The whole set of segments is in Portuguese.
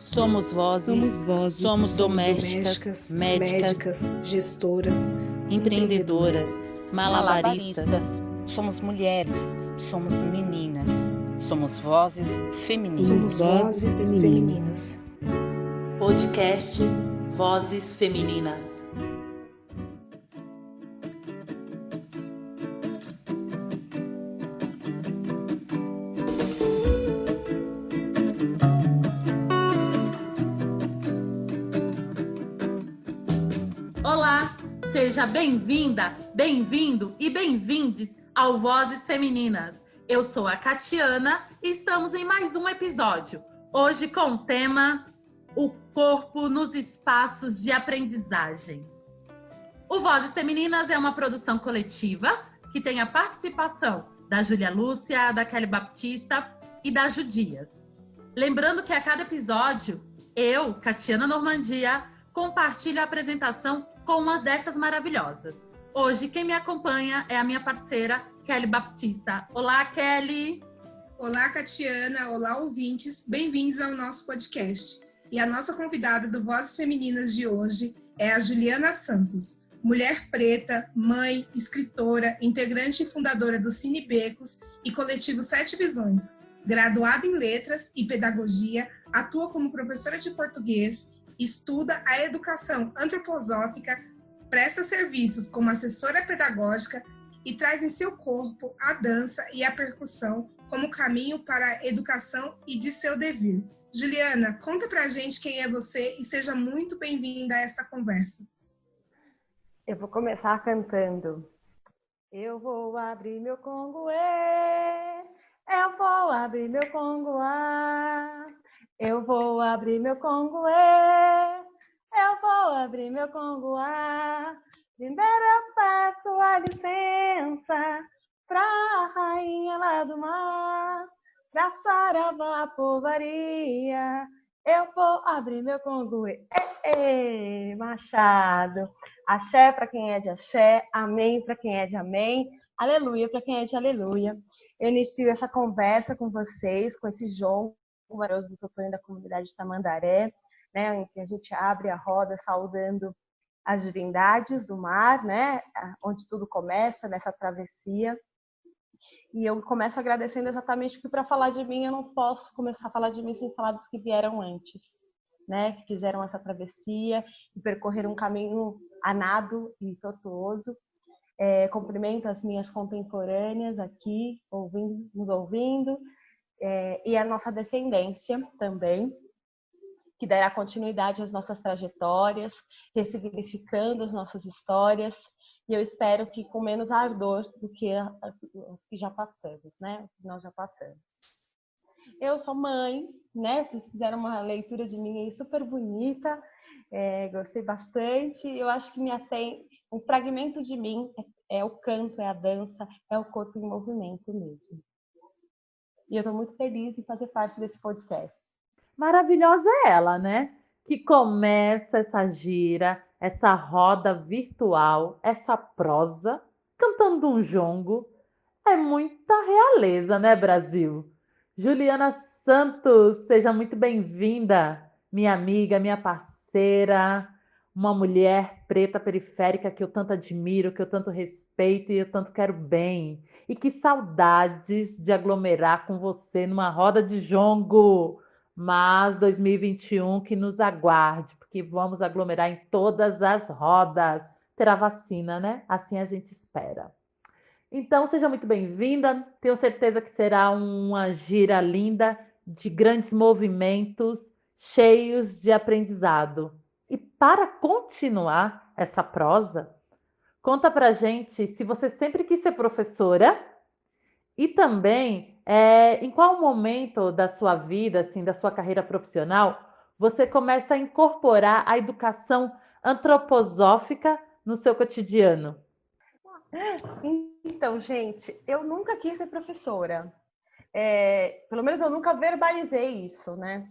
Somos vozes, somos domésticas, médicas, gestoras, empreendedoras, malabaristas. Somos mulheres, somos meninas, somos vozes femininas. Somos vozes femininas. Podcast Vozes Femininas. Olá, seja bem-vinda, bem-vindo e bem-vindes ao Vozes Femininas. Eu sou a Catiana e estamos em mais um episódio. Hoje com o tema O Corpo nos Espaços de Aprendizagem. O Vozes Femininas é uma produção coletiva que tem a participação da Júlia Lúcia, da Kelly Baptista e da Judias. Lembrando que a cada episódio, eu, Catiana Normandia, compartilho a apresentação com uma dessas maravilhosas. Hoje, quem me acompanha é a minha parceira, Kelly Baptista. Olá, Kelly! Olá, Catiana! Olá, ouvintes! Bem-vindos ao nosso podcast. E a nossa convidada do Vozes Femininas de hoje é a Juliana Santos, mulher preta, mãe, escritora, integrante e fundadora do Cine Becos e coletivo Sete Visões. Graduada em Letras e Pedagogia, atua como professora de português, estuda a educação antroposófica, presta serviços como assessora pedagógica e traz em seu corpo a dança e a percussão como caminho para a educação e de seu devir. Juliana, conta pra gente quem é você e seja muito bem-vinda a esta conversa. Eu vou começar cantando. Eu vou abrir meu congoê, eu vou abrir meu congoá. Eu vou abrir meu congoê, eu vou abrir meu congoá. Primeiro eu peço a licença pra rainha lá do mar, pra saravá povaria. Eu vou abrir meu congoê. Machado. Axé para quem é de axé, amém para quem é de amém, aleluia para quem é de aleluia. Eu inicio essa conversa com vocês, com esse João maravilhoso do Totonho da comunidade de Tamandaré, né, em que a gente abre a roda saudando as divindades do mar, né, onde tudo começa, nessa travessia. E eu começo agradecendo exatamente porque para falar de mim eu não posso começar a falar de mim sem falar dos que vieram antes, né, que fizeram essa travessia e percorreram um caminho a nado e tortuoso. Cumprimento as minhas contemporâneas aqui, nos ouvindo, e a nossa descendência também, que dará continuidade às nossas trajetórias, ressignificando as nossas histórias, e eu espero que com menos ardor do que as que já passamos, né? Nós já passamos. Eu sou mãe, né? Vocês fizeram uma leitura de mim aí super bonita, gostei bastante. Eu acho que um fragmento de mim é o canto, é a dança, é o corpo em movimento mesmo. E eu estou muito feliz em fazer parte desse podcast. Maravilhosa é ela, né? Que começa essa gira, essa roda virtual, essa prosa, cantando um jongo. É muita realeza, né, Brasil? Juliana Santos, seja muito bem-vinda, minha amiga, minha parceira, uma mulher preta periférica que eu tanto admiro, que eu tanto respeito e eu tanto quero bem. E que saudades de aglomerar com você numa roda de jongo. Mas 2021 que nos aguarde, porque vamos aglomerar em todas as rodas. Terá vacina, né? Assim a gente espera. Então, seja muito bem-vinda. Tenho certeza que será uma gira linda, de grandes movimentos, cheios de aprendizado. E para continuar essa prosa, conta pra gente se você sempre quis ser professora e também em qual momento da sua vida, assim, da sua carreira profissional, você começa a incorporar a educação antroposófica no seu cotidiano. Então, gente, eu nunca quis ser professora. Pelo menos eu nunca verbalizei isso, né?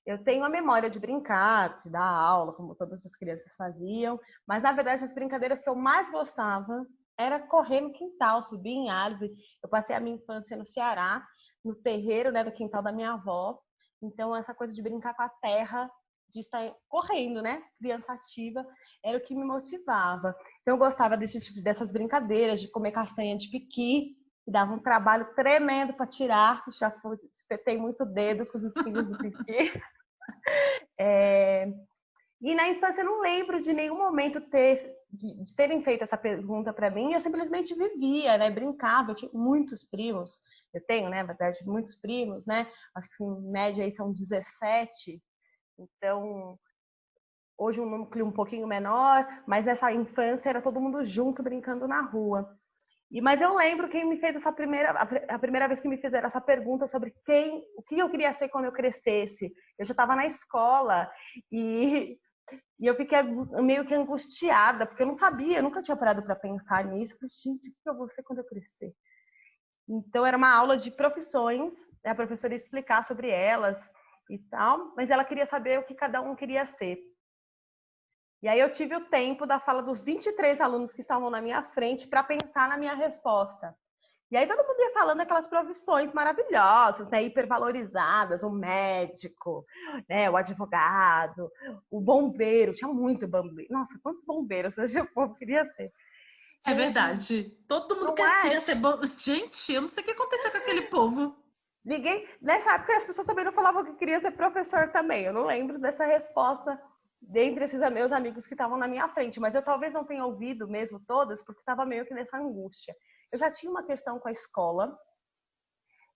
Eu tenho a memória de brincar, de dar aula, como todas as crianças faziam, mas, na verdade, as brincadeiras que eu mais gostava era correr no quintal, subir em árvore. Eu passei a minha infância no Ceará, no terreiro, né, do quintal da minha avó, Então, essa coisa de brincar com a terra, de estar correndo, né? Criança ativa, era o que me motivava. Então, eu gostava dessas brincadeiras, de comer castanha de piqui, que dava um trabalho tremendo para tirar. Já espetei muito dedo com os espinhos do piqui. E na infância eu não lembro de nenhum momento de terem feito essa pergunta para mim. Eu simplesmente vivia, né? Brincava. Eu tinha muitos primos. Eu tenho, né? Na verdade, muitos primos, né? Acho que em média aí são 17. Então, hoje um núcleo um pouquinho menor, mas essa infância era todo mundo junto brincando na rua. Mas eu lembro quem me fez a primeira vez que me fizeram essa pergunta sobre o que eu queria ser quando eu crescesse. Eu já estava na escola e eu fiquei meio que angustiada, porque eu não sabia, eu nunca tinha parado para pensar nisso. Eu falei, gente, o que eu vou ser quando eu crescer? Então, era uma aula de profissões, a professora ia explicar sobre elas e tal, mas ela queria saber o que cada um queria ser. E aí eu tive o tempo da fala dos 23 alunos que estavam na minha frente para pensar na minha resposta. E aí todo mundo ia falando aquelas profissões maravilhosas, né, hipervalorizadas, o médico, né, o advogado, o bombeiro, tinha muito bombeiro. Nossa, quantos bombeiros hoje o povo queria ser. É verdade. Todo mundo queria ser bom. Gente, eu não sei o que aconteceu com aquele povo. Ninguém, nessa época as pessoas também não falavam que queria ser professor também. Eu não lembro dessa resposta dentre esses meus amigos que estavam na minha frente, mas eu talvez não tenha ouvido mesmo todas, porque estava meio que nessa angústia. Eu já tinha uma questão com a escola,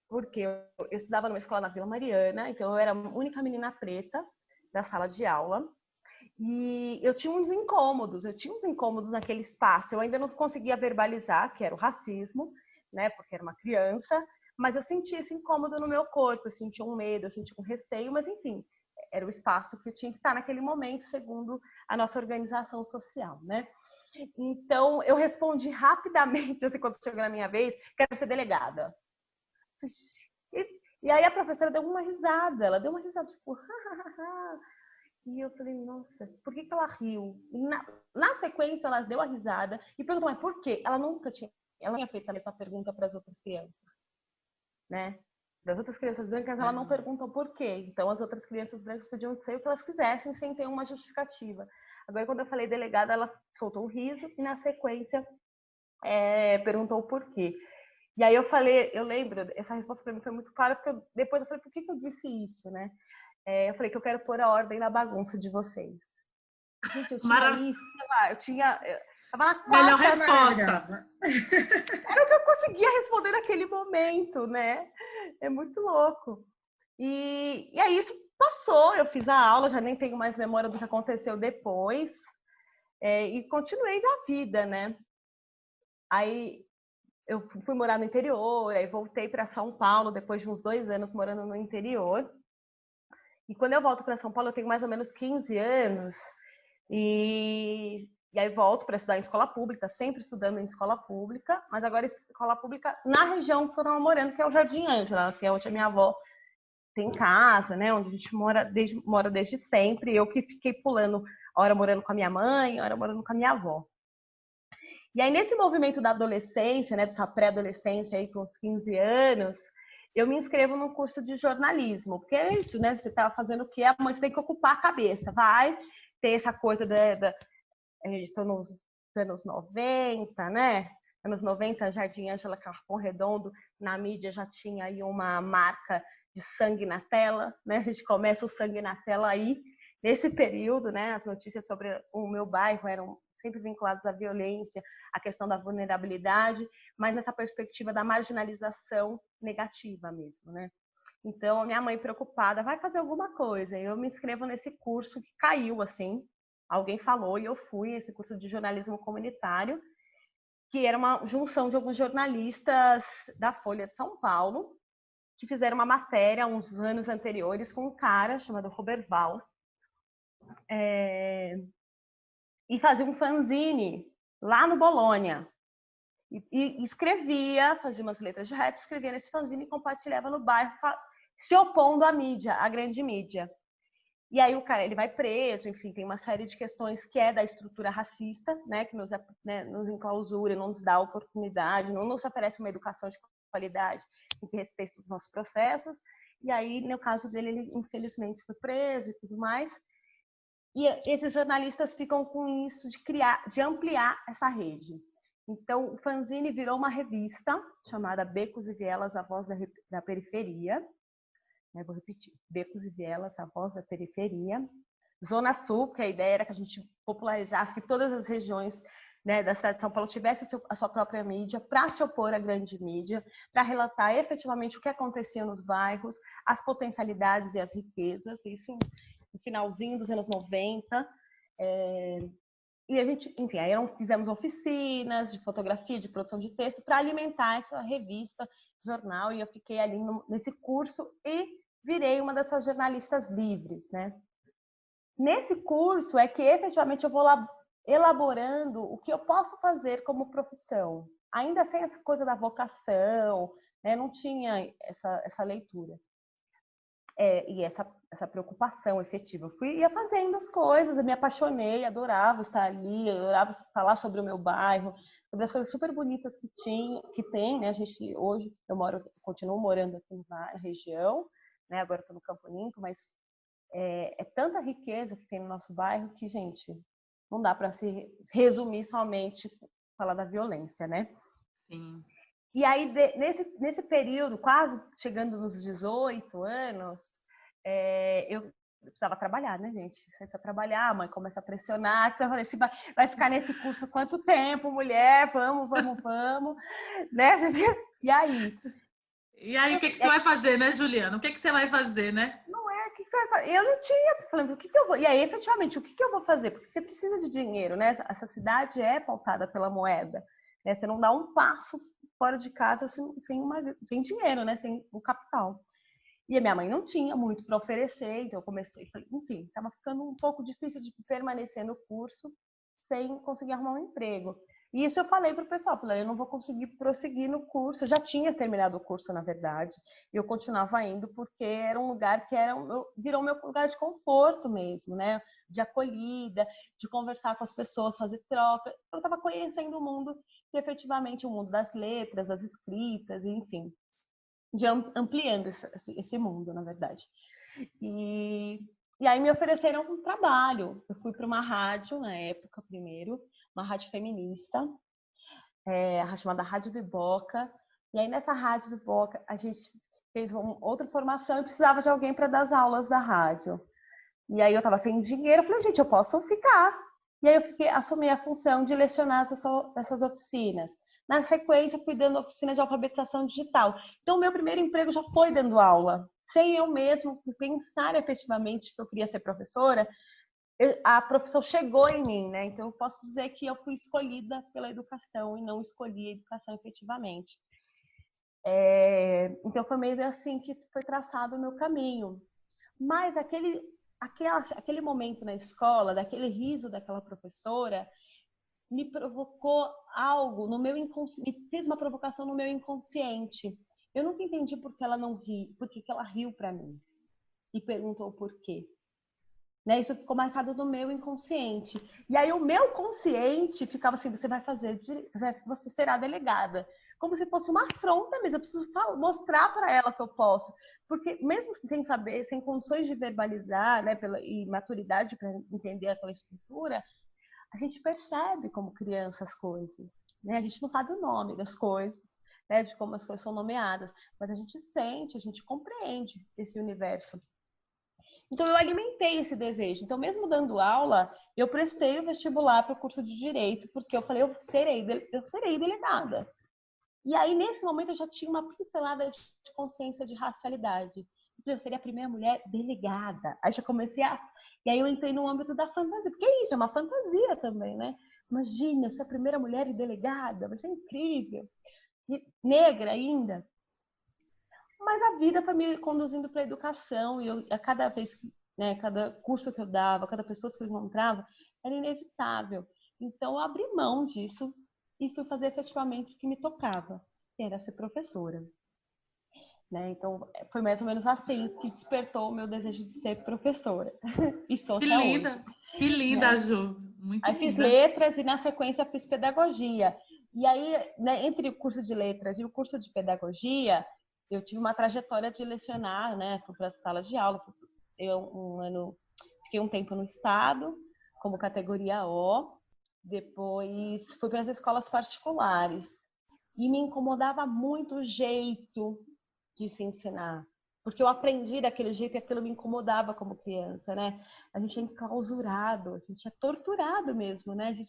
porque eu estudava numa escola na Vila Mariana, então eu era a única menina preta da sala de aula, e eu tinha uns incômodos naquele espaço. Eu ainda não conseguia verbalizar que era o racismo, né, porque era uma criança, mas eu sentia esse incômodo no meu corpo, eu sentia um medo, eu sentia um receio, mas enfim, era o espaço que eu tinha que estar naquele momento, segundo a nossa organização social, né? Então, eu respondi rapidamente, assim, quando chegou na minha vez, quero ser delegada. E aí a professora deu uma risada, ela deu uma risada, tipo, e eu falei, nossa, por que ela riu? E na sequência, ela deu a risada e perguntou, mas por quê? Ela tinha feito a mesma pergunta para as outras crianças, né? Das outras crianças brancas, ela não perguntou por quê. Então, as outras crianças brancas podiam ser o que elas quisessem, sem ter uma justificativa. Agora, quando eu falei delegada, ela soltou um riso e, na sequência, perguntou o porquê. E aí eu lembro, essa resposta para mim foi muito clara, porque depois eu falei, por que eu disse isso, né? Eu falei que eu quero pôr a ordem na bagunça de vocês. Gente, eu tinha isso, sei lá, eu tava na quarta. Melhor resposta. Era o que eu conseguia responder naquele momento, né? É muito louco. E aí isso passou, eu fiz a aula, já nem tenho mais memória do que aconteceu depois. E continuei da vida, né? Aí eu fui morar no interior, aí voltei para São Paulo depois de uns 2 anos morando no interior. E quando eu volto para São Paulo, eu tenho mais ou menos 15 anos. E aí volto para estudar em escola pública, sempre estudando em escola pública, mas agora escola pública na região que eu estava morando, que é o Jardim Ângela, que é onde a minha avó tem casa, né? Onde a gente mora desde sempre. Eu que fiquei pulando, hora morando com a minha mãe, hora morando com a minha avó. E aí, nesse movimento da adolescência, né, dessa pré-adolescência aí com os 15 anos, eu me inscrevo num curso de jornalismo, porque é isso, né? Você tá fazendo o quê? Mas você tem que ocupar a cabeça, vai ter essa coisa estou nos anos 90, né? Anos 90, Jardim Ângela, Capão Redondo, na mídia já tinha aí uma marca de sangue na tela, né? A gente começa o sangue na tela aí. Nesse período, né, as notícias sobre o meu bairro eram sempre vinculadas à violência, à questão da vulnerabilidade, mas nessa perspectiva da marginalização negativa mesmo, né? Então, a minha mãe preocupada, vai fazer alguma coisa. Eu me inscrevo nesse curso que caiu, assim, alguém falou e eu fui, esse curso de jornalismo comunitário, que era uma junção de alguns jornalistas da Folha de São Paulo, que fizeram uma matéria uns anos anteriores com um cara chamado Roberval, e fazia um fanzine lá no Bolônia. E escrevia, fazia umas letras de rap, escrevia nesse fanzine e compartilhava no bairro, se opondo à mídia, à grande mídia. E aí o cara, ele vai preso, enfim, tem uma série de questões que é da estrutura racista, né, que nos enclausura, não nos dá oportunidade, não nos oferece uma educação de qualidade em que respeita os nossos processos. E aí, no caso dele, ele infelizmente foi preso e tudo mais. E esses jornalistas ficam com isso de ampliar essa rede. Então, o fanzine virou uma revista chamada Becos e Vielas, a Voz da Periferia. Vou repetir, Becos e Vielas, a Voz da Periferia. Zona Sul, que a ideia era que a gente popularizasse, que todas as regiões, né, da cidade de São Paulo tivessem a sua própria mídia, para se opor à grande mídia, para relatar efetivamente o que acontecia nos bairros, as potencialidades e as riquezas, isso no finalzinho dos anos 90. E a gente, enfim, aí fizemos oficinas de fotografia, de produção de texto, para alimentar essa revista, jornal, e eu fiquei ali nesse curso e virei uma dessas jornalistas livres, né? Nesse curso é que efetivamente eu vou lá elaborando o que eu posso fazer como profissão, ainda sem essa coisa da vocação, né? Não tinha essa leitura e essa preocupação efetiva. Eu ia fazendo as coisas, eu me apaixonei, adorava estar ali, adorava falar sobre o meu bairro, sobre as coisas super bonitas que tem, né? A gente hoje continuo morando aqui na região, né? Agora estou no Campo Limpo, mas é tanta riqueza que tem no nosso bairro que, gente, não dá para se resumir somente falar da violência, né? Sim. E aí, nesse período, quase chegando nos 18 anos, eu precisava trabalhar, né, gente? Você precisa trabalhar, a mãe começa a pressionar, você vai, vai ficar nesse curso quanto tempo, mulher? Vamos, né? E aí? E aí, o que você vai fazer, né, Juliana? O que você vai fazer, né? Não é, o que você vai fazer? Eu não tinha, falando, o que eu vou... E aí, efetivamente, o que eu vou fazer? Porque você precisa de dinheiro, né? Essa cidade é pautada pela moeda, né? Você não dá um passo fora de casa sem dinheiro, né? Sem o capital. E a minha mãe não tinha muito para oferecer, então eu comecei, enfim, estava ficando um pouco difícil de permanecer no curso sem conseguir arrumar um emprego. E isso eu falei para o pessoal, falei, eu não vou conseguir prosseguir no curso, eu já tinha terminado o curso, na verdade, e eu continuava indo porque era um lugar que virou meu lugar de conforto mesmo, né? De acolhida, de conversar com as pessoas, fazer troca. Eu estava conhecendo o mundo, e efetivamente o mundo das letras, das escritas, enfim, de ampliando esse mundo, na verdade. E aí me ofereceram um trabalho. Eu fui para uma rádio, na época, primeiro, uma rádio feminista, chamada Rádio Biboca. E aí, nessa Rádio Biboca, a gente fez outra formação e precisava de alguém para dar as aulas da rádio. E aí eu estava sem dinheiro, eu falei, gente, eu posso ficar. E aí eu assumi a função de lecionar essas oficinas. Na sequência, fui dando oficina de alfabetização digital. Então, o meu primeiro emprego já foi dando aula. Sem eu mesmo pensar efetivamente que eu queria ser professora, a profissão chegou em mim, né? Então, eu posso dizer que eu fui escolhida pela educação e não escolhi a educação efetivamente. Então, foi meio assim que foi traçado o meu caminho. Mas aquele momento na escola, daquele riso daquela professora, me provocou algo no meu inconsciente, me fez uma provocação no meu inconsciente. Eu nunca entendi por que ela não riu, por que ela riu para mim e perguntou por quê. Né? Isso ficou marcado no meu inconsciente. E aí o meu consciente ficava assim, você será delegada. Como se fosse uma afronta mesmo, eu preciso mostrar para ela que eu posso. Porque mesmo sem saber, sem condições de verbalizar, né, e maturidade para entender aquela estrutura, a gente percebe como criança as coisas, né? A gente não sabe o nome das coisas, né? De como as coisas são nomeadas, mas a gente sente, a gente compreende esse universo. Então, eu alimentei esse desejo. Então, mesmo dando aula, eu prestei o vestibular para o curso de Direito, porque eu falei, eu serei delegada. E aí, nesse momento, eu já tinha uma pincelada de consciência de racialidade. Eu seria a primeira mulher delegada. Aí já comecei E aí eu entrei no âmbito da fantasia. Porque é isso, é uma fantasia também, né? Imagina, ser a primeira mulher delegada, vai ser incrível. E negra ainda. Mas a vida foi me conduzindo para a educação. E a cada vez, né, cada curso que eu dava, cada pessoa que eu encontrava, era inevitável. Então, eu abri mão disso e fui fazer efetivamente o que me tocava, que era ser professora. Né? Então, foi mais ou menos assim que despertou o meu desejo de ser professora. E sou até hoje. Que linda, né? Ju. Muito aí linda. Fiz letras e, na sequência, fiz pedagogia. E aí, né, entre o curso de letras e o curso de pedagogia, eu tive uma trajetória de lecionar, né? Fui para as salas de aula, fiquei um tempo no estado, como categoria O, depois fui para as escolas particulares. E me incomodava muito o jeito de se ensinar, porque eu aprendi daquele jeito e aquilo me incomodava como criança, né? A gente é enclausurado, a gente é torturado mesmo, né? Pelo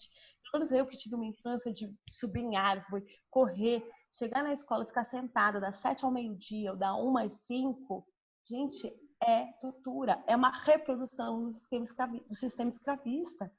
menos eu que tive uma infância de subir em árvore, correr, chegar na escola e ficar sentada das 7 ao meio-dia ou da 1 às 5, gente, é tortura, é uma reprodução do sistema escravista,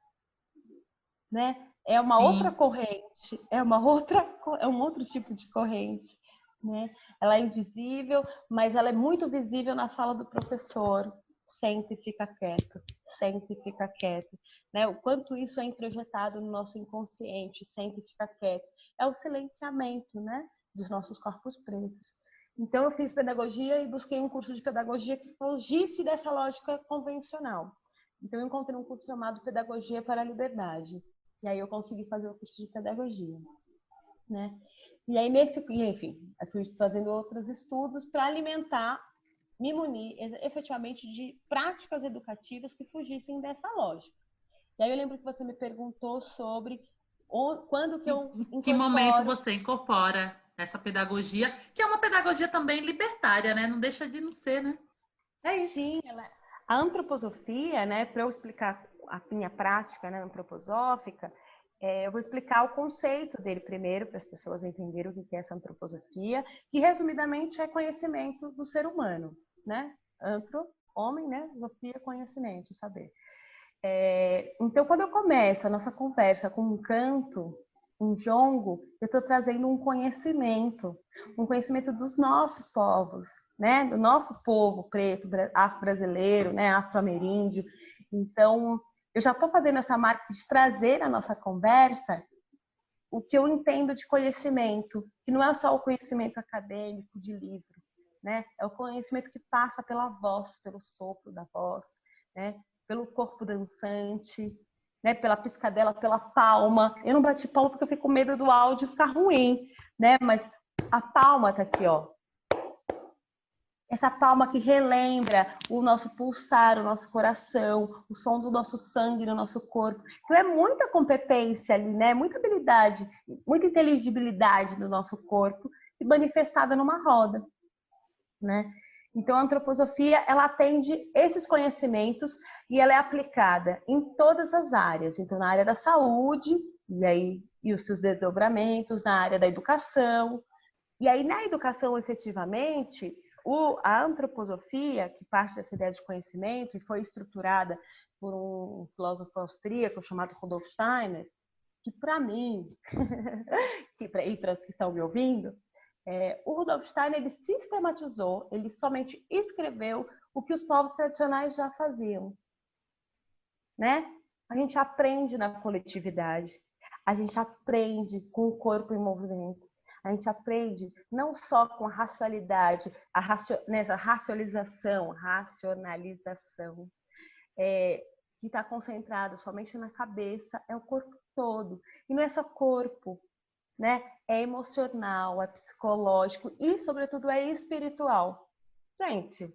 né? É uma outra corrente, é um outro tipo de corrente, né? Ela é invisível, mas ela é muito visível na fala do professor. Sente e fica quieto, sente e fica quieto, né? O quanto isso é introjetado no nosso inconsciente, sente e fica quieto. É o silenciamento, né? Dos nossos corpos pretos. Então, eu fiz pedagogia e busquei um curso de pedagogia que fugisse dessa lógica convencional. Então, eu encontrei um curso chamado Pedagogia para a Liberdade. E aí eu consegui fazer o curso de pedagogia, né? E aí enfim, eu fui fazendo outros estudos para alimentar, me munir efetivamente de práticas educativas que fugissem dessa lógica. E aí eu lembro que você me perguntou sobre quando que eu Em que momento você incorpora essa pedagogia, que é uma pedagogia também libertária, né? Não deixa de não ser, né? É isso. Sim, a antroposofia, né? Para eu explicar a minha prática, né, antroposófica, eu vou explicar o conceito dele primeiro, para as pessoas entenderem o que é essa antroposofia, que resumidamente é conhecimento do ser humano, né? Antro, homem, né? Sofia, conhecimento, saber. Então, quando eu começo a nossa conversa com um canto, um jongo, eu estou trazendo um conhecimento dos nossos povos, né? Do nosso povo preto, afro-brasileiro, né? Afro-ameríndio. Então, eu já estou fazendo essa marca de trazer à nossa conversa o que eu entendo de conhecimento, que não é só o conhecimento acadêmico de livro, né? É o conhecimento que passa pela voz, pelo sopro da voz, né? Pelo corpo dançante, né? Pela piscadela, pela palma. Eu não bati palma porque eu fico com medo do áudio ficar ruim, né? Mas a palma tá aqui, ó. Essa palma que relembra o nosso pulsar, o nosso coração, o som do nosso sangue no nosso corpo. Então é muita competência ali, né? Muita habilidade, muita inteligibilidade do nosso corpo manifestada numa roda, né? Então a antroposofia, ela atende esses conhecimentos e ela é aplicada em todas as áreas. Então na área da saúde, e os seus desdobramentos, na área da educação. E aí na educação, efetivamente, a antroposofia, que parte dessa ideia de conhecimento e foi estruturada por um filósofo austríaco chamado Rudolf Steiner, que para mim, e para os que estão me ouvindo, o Rudolf Steiner, ele sistematizou, ele somente escreveu o que os povos tradicionais já faziam, né? A gente aprende na coletividade, a gente aprende com o corpo em movimento, a gente aprende não só com a racionalidade, nessa racionalização, que está concentrada somente na cabeça, é o corpo todo. E não é só corpo, né? É emocional, é psicológico e, sobretudo, é espiritual. Gente,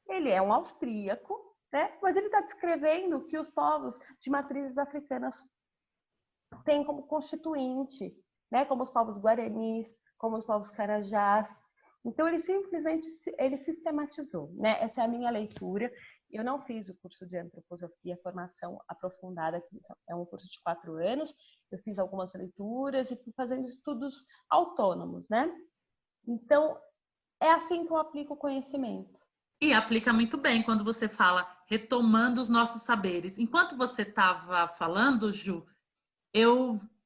ele é um austríaco, né? Mas ele está descrevendo que os povos de matrizes africanas têm como constituinte, né? Como os povos guaranis, como os povos carajás. Então, ele simplesmente sistematizou, né? Essa é a minha leitura. Eu não fiz o curso de antroposofia, formação aprofundada, que é um curso de 4 anos. Eu fiz algumas leituras e fui fazendo estudos autônomos, né? Então, é assim que eu aplico o conhecimento. E aplica muito bem quando você fala retomando os nossos saberes. Enquanto você estava falando, Ju,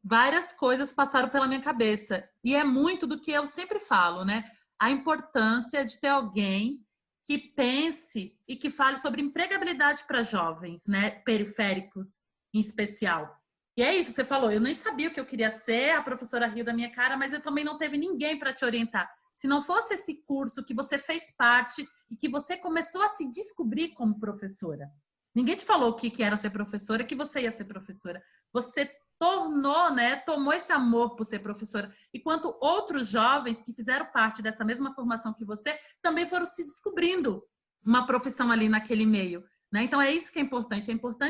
várias coisas passaram pela minha cabeça. E é muito do que eu sempre falo, né? A importância de ter alguém que pense e que fale sobre empregabilidade para jovens, né? Periféricos, em especial. E é isso, você falou, eu nem sabia o que eu queria ser, a professora riu da minha cara, mas eu também não teve ninguém para te orientar. Se não fosse esse curso que você fez parte e que você começou a se descobrir como professora. Ninguém te falou o que era ser professora, que você ia ser professora. Você tornou, né, tomou esse amor por ser professora. Enquanto outros jovens que fizeram parte dessa mesma formação que você também foram se descobrindo uma profissão ali naquele meio, né? Então é isso que é importante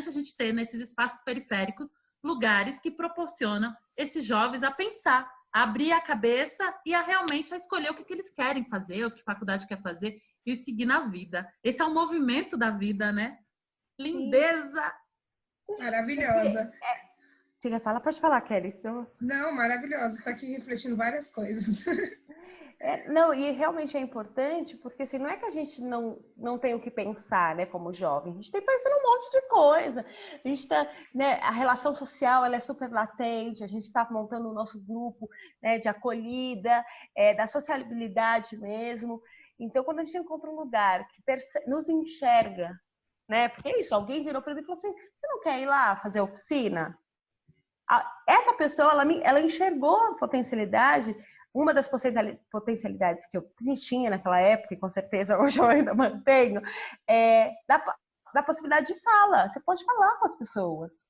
a gente ter nesses espaços periféricos lugares que proporcionam esses jovens a pensar, a abrir a cabeça e a realmente a escolher o que eles querem fazer, o que faculdade quer fazer e seguir na vida. Esse é o movimento da vida, né? Lindeza! Maravilhosa. Você quer falar? Pode falar, Kelly. Senão... Não, maravilhosa. Está aqui refletindo várias coisas. Não, e realmente é importante, porque assim, não é que a gente não tem o que pensar, né, como jovem. A gente tem pensando um monte de coisa. A gente tá, né, a relação social, ela é super latente. A gente está montando o nosso grupo, né, de acolhida, da sociabilidade mesmo. Então, quando a gente encontra um lugar que nos enxerga, né, porque é isso, alguém virou para mim e falou assim, você não quer ir lá fazer oficina? Essa pessoa, ela enxergou a potencialidade. Uma das potencialidades que eu tinha naquela época, e com certeza hoje eu ainda mantenho, da possibilidade de fala. Você pode falar com as pessoas,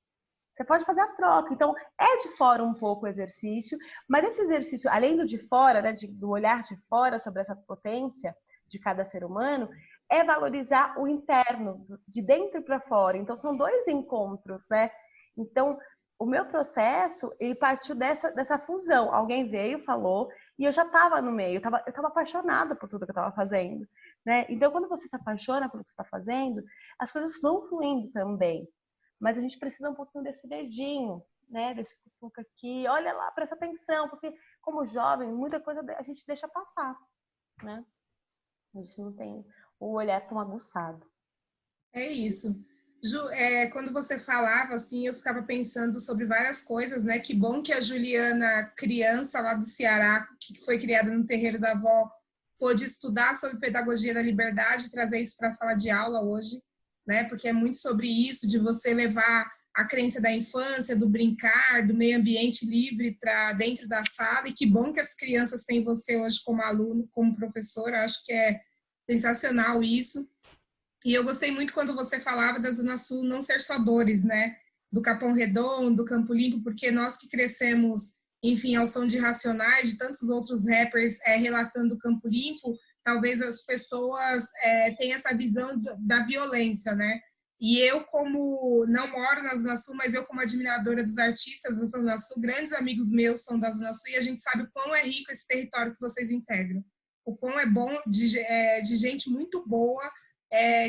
você pode fazer a troca. Então, é de fora um pouco o exercício, mas esse exercício, além do de fora, né, do olhar de fora sobre essa potência de cada ser humano, é valorizar o interno, de dentro para fora. Então, são dois encontros, né? Então, o meu processo, ele partiu dessa fusão. Alguém veio, falou, e eu já estava no meio. Eu estava apaixonada por tudo que eu estava fazendo, né? Então, quando você se apaixona pelo que você está fazendo, as coisas vão fluindo também. Mas a gente precisa um pouquinho desse dedinho, né? Desse cutuca aqui. Olha lá, presta atenção, porque como jovem, muita coisa a gente deixa passar, né? A gente não tem o olhar tão aguçado. É isso. Ju, quando você falava, assim, eu ficava pensando sobre várias coisas, né? Que bom que a Juliana, criança lá do Ceará, que foi criada no terreiro da avó, pôde estudar sobre pedagogia da liberdade e trazer isso para a sala de aula hoje, né? Porque é muito sobre isso, de você levar a crença da infância, do brincar, do meio ambiente livre para dentro da sala. E que bom que as crianças têm você hoje como aluno, como professor. Acho que é sensacional isso. E eu gostei muito quando você falava da Zona Sul não ser só dores, né? Do Capão Redondo, do Campo Limpo, porque nós que crescemos, enfim, ao som de Racionais, de tantos outros rappers relatando o Campo Limpo, talvez as pessoas tenham essa visão da violência, né? E eu, como não moro na Zona Sul, mas eu como admiradora dos artistas da Zona Sul, grandes amigos meus são da Zona Sul, e a gente sabe o quão é rico esse território que vocês integram. O quão é bom de gente muito boa,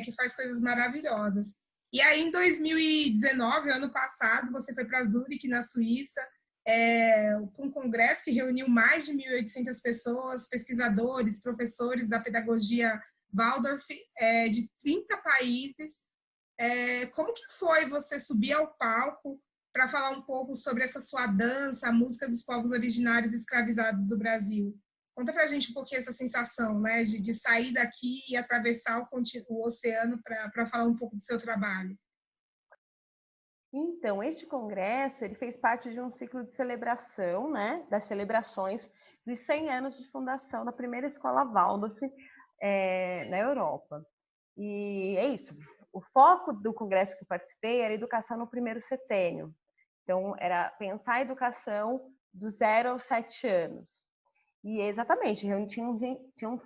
que faz coisas maravilhosas. E aí, em 2019, ano passado, você foi para Zurique, na Suíça, com um congresso que reuniu mais de 1.800 pessoas, pesquisadores, professores da pedagogia Waldorf, de 30 países. Como que foi você subir ao palco para falar um pouco sobre essa sua dança, a música dos povos originários escravizados do Brasil? Conta pra gente um pouquinho essa sensação, né, de sair daqui e atravessar o oceano para falar um pouco do seu trabalho. Então, este congresso, ele fez parte de um ciclo de celebração, né, das celebrações dos 100 anos de fundação da primeira escola Waldorf na Europa. E é isso. O foco do congresso que eu participei era educação no primeiro setênio. Então, era pensar a educação do 0 aos 7 anos. E exatamente, tinham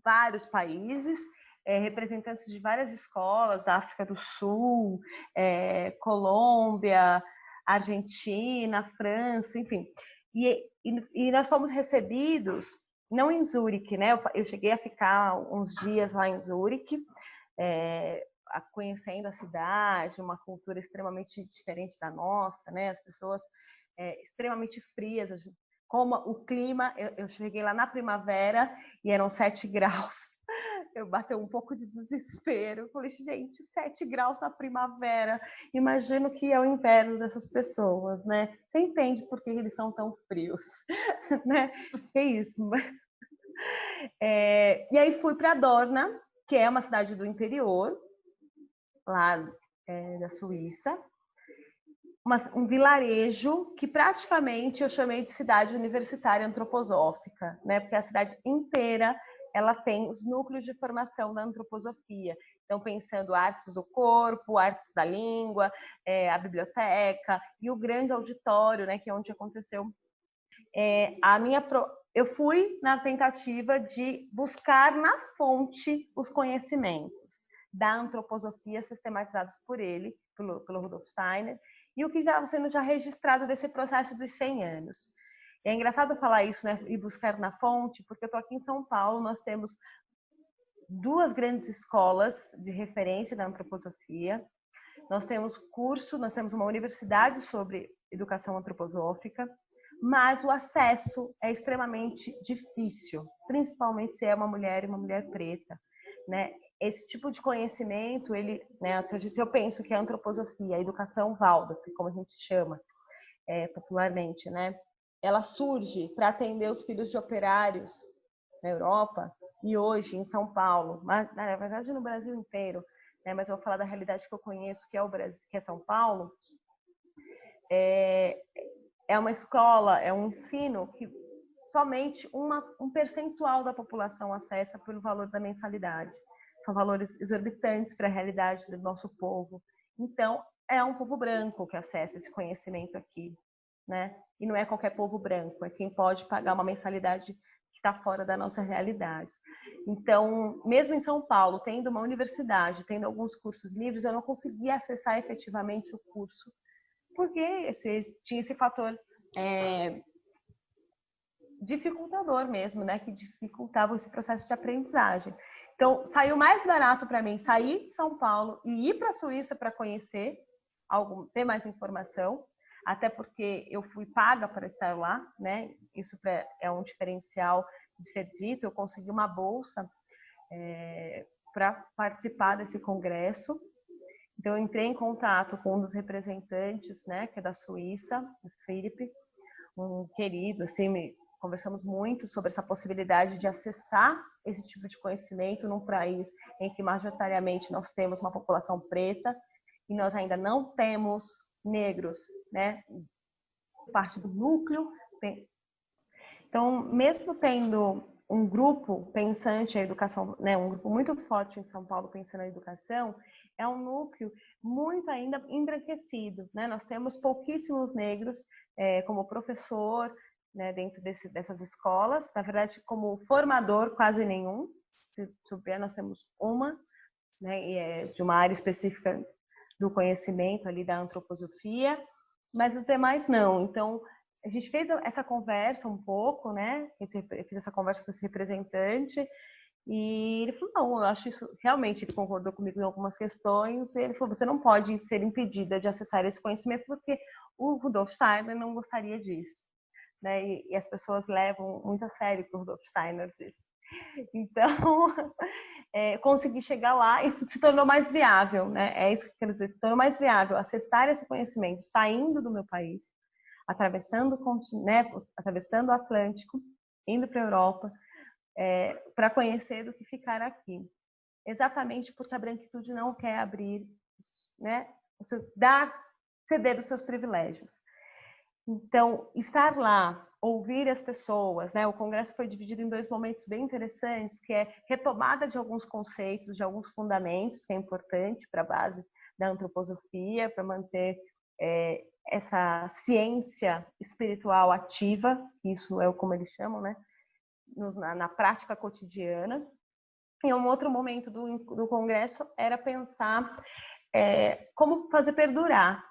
vários países, representantes de várias escolas, da África do Sul, Colômbia, Argentina, França, enfim. E nós fomos recebidos, não em Zurique, né? Eu cheguei a ficar uns dias lá em Zurique, conhecendo a cidade, uma cultura extremamente diferente da nossa, né? As pessoas extremamente frias. Como o clima, eu cheguei lá na primavera e eram 7 graus. Eu bateu um pouco de desespero. Eu falei, gente, 7 graus na primavera. Imagino que é o inverno dessas pessoas, né? Você entende por que eles são tão frios, né? É isso. E aí fui para Dorna, que é uma cidade do interior, lá da Suíça. Um vilarejo que praticamente eu chamei de cidade universitária antroposófica, né? Porque a cidade inteira ela tem os núcleos de formação da antroposofia. Então, pensando artes do corpo, artes da língua, a biblioteca e o grande auditório, né, que é onde aconteceu eu fui na tentativa de buscar na fonte os conhecimentos da antroposofia sistematizados por ele, pelo Rudolf Steiner, e o que já sendo registrado desse processo dos 100 anos. É engraçado falar isso, né, e buscar na fonte, porque eu estou aqui em São Paulo, nós temos 2 grandes escolas de referência da antroposofia, nós temos uma universidade sobre educação antroposófica, mas o acesso é extremamente difícil, principalmente se é uma mulher e uma mulher preta, né? Esse tipo de conhecimento, né, se eu penso que a antroposofia, a educação Waldorf, como a gente chama popularmente, né, ela surge para atender os filhos de operários na Europa e hoje em São Paulo, mas na verdade no Brasil inteiro, né, mas eu vou falar da realidade que eu conheço, que é o Brasil, que é São Paulo. É uma escola, é um ensino que somente um percentual da população acessa pelo valor da mensalidade. São valores exorbitantes para a realidade do nosso povo. Então, é um povo branco que acessa esse conhecimento aqui, né? E não é qualquer povo branco, é quem pode pagar uma mensalidade que está fora da nossa realidade. Então, mesmo em São Paulo, tendo uma universidade, tendo alguns cursos livres, eu não conseguia acessar efetivamente o curso, porque tinha esse fator dificultador mesmo, né, que dificultava esse processo de aprendizagem. Então, saiu mais barato para mim sair de São Paulo e ir para a Suíça para conhecer, ter mais informação, até porque eu fui paga para estar lá, né, isso é um diferencial de ser dito, eu consegui uma bolsa para participar desse congresso. Então, eu entrei em contato com um dos representantes, né, que é da Suíça, o Felipe, um querido, assim, conversamos muito sobre essa possibilidade de acessar esse tipo de conhecimento num país em que majoritariamente nós temos uma população preta e nós ainda não temos negros, né, parte do núcleo. Então, mesmo tendo um grupo pensante a educação, né, um grupo muito forte em São Paulo pensando a educação, é um núcleo muito ainda embranquecido, né? Nós temos pouquíssimos negros como professor, né, dentro dessas escolas, na verdade como formador quase nenhum, se souber nós temos uma, né, e é de uma área específica do conhecimento ali da antroposofia, mas os demais não. Então, a gente fez essa conversa um pouco, né? Fiz essa conversa com esse representante e ele falou, não, eu acho isso... Realmente, ele concordou comigo em algumas questões. Ele falou, você não pode ser impedida de acessar esse conhecimento porque o Rudolf Steiner não gostaria disso, né? E as pessoas levam muito a sério o que o Rudolf Steiner disse. Então, consegui chegar lá e se tornou mais viável, né? É isso que eu quero dizer, se tornou mais viável acessar esse conhecimento saindo do meu país, atravessando o Atlântico, indo para a Europa, para conhecer do que ficar aqui. Exatamente porque a branquitude não quer abrir, né, ceder os seus privilégios. Então, estar lá, ouvir as pessoas, né? O congresso foi dividido em 2 momentos bem interessantes, que é retomada de alguns conceitos, de alguns fundamentos, que é importante para a base da antroposofia, para manter essa ciência espiritual ativa, isso é como eles chamam, né? Na prática cotidiana. E um outro momento do congresso era pensar como fazer perdurar,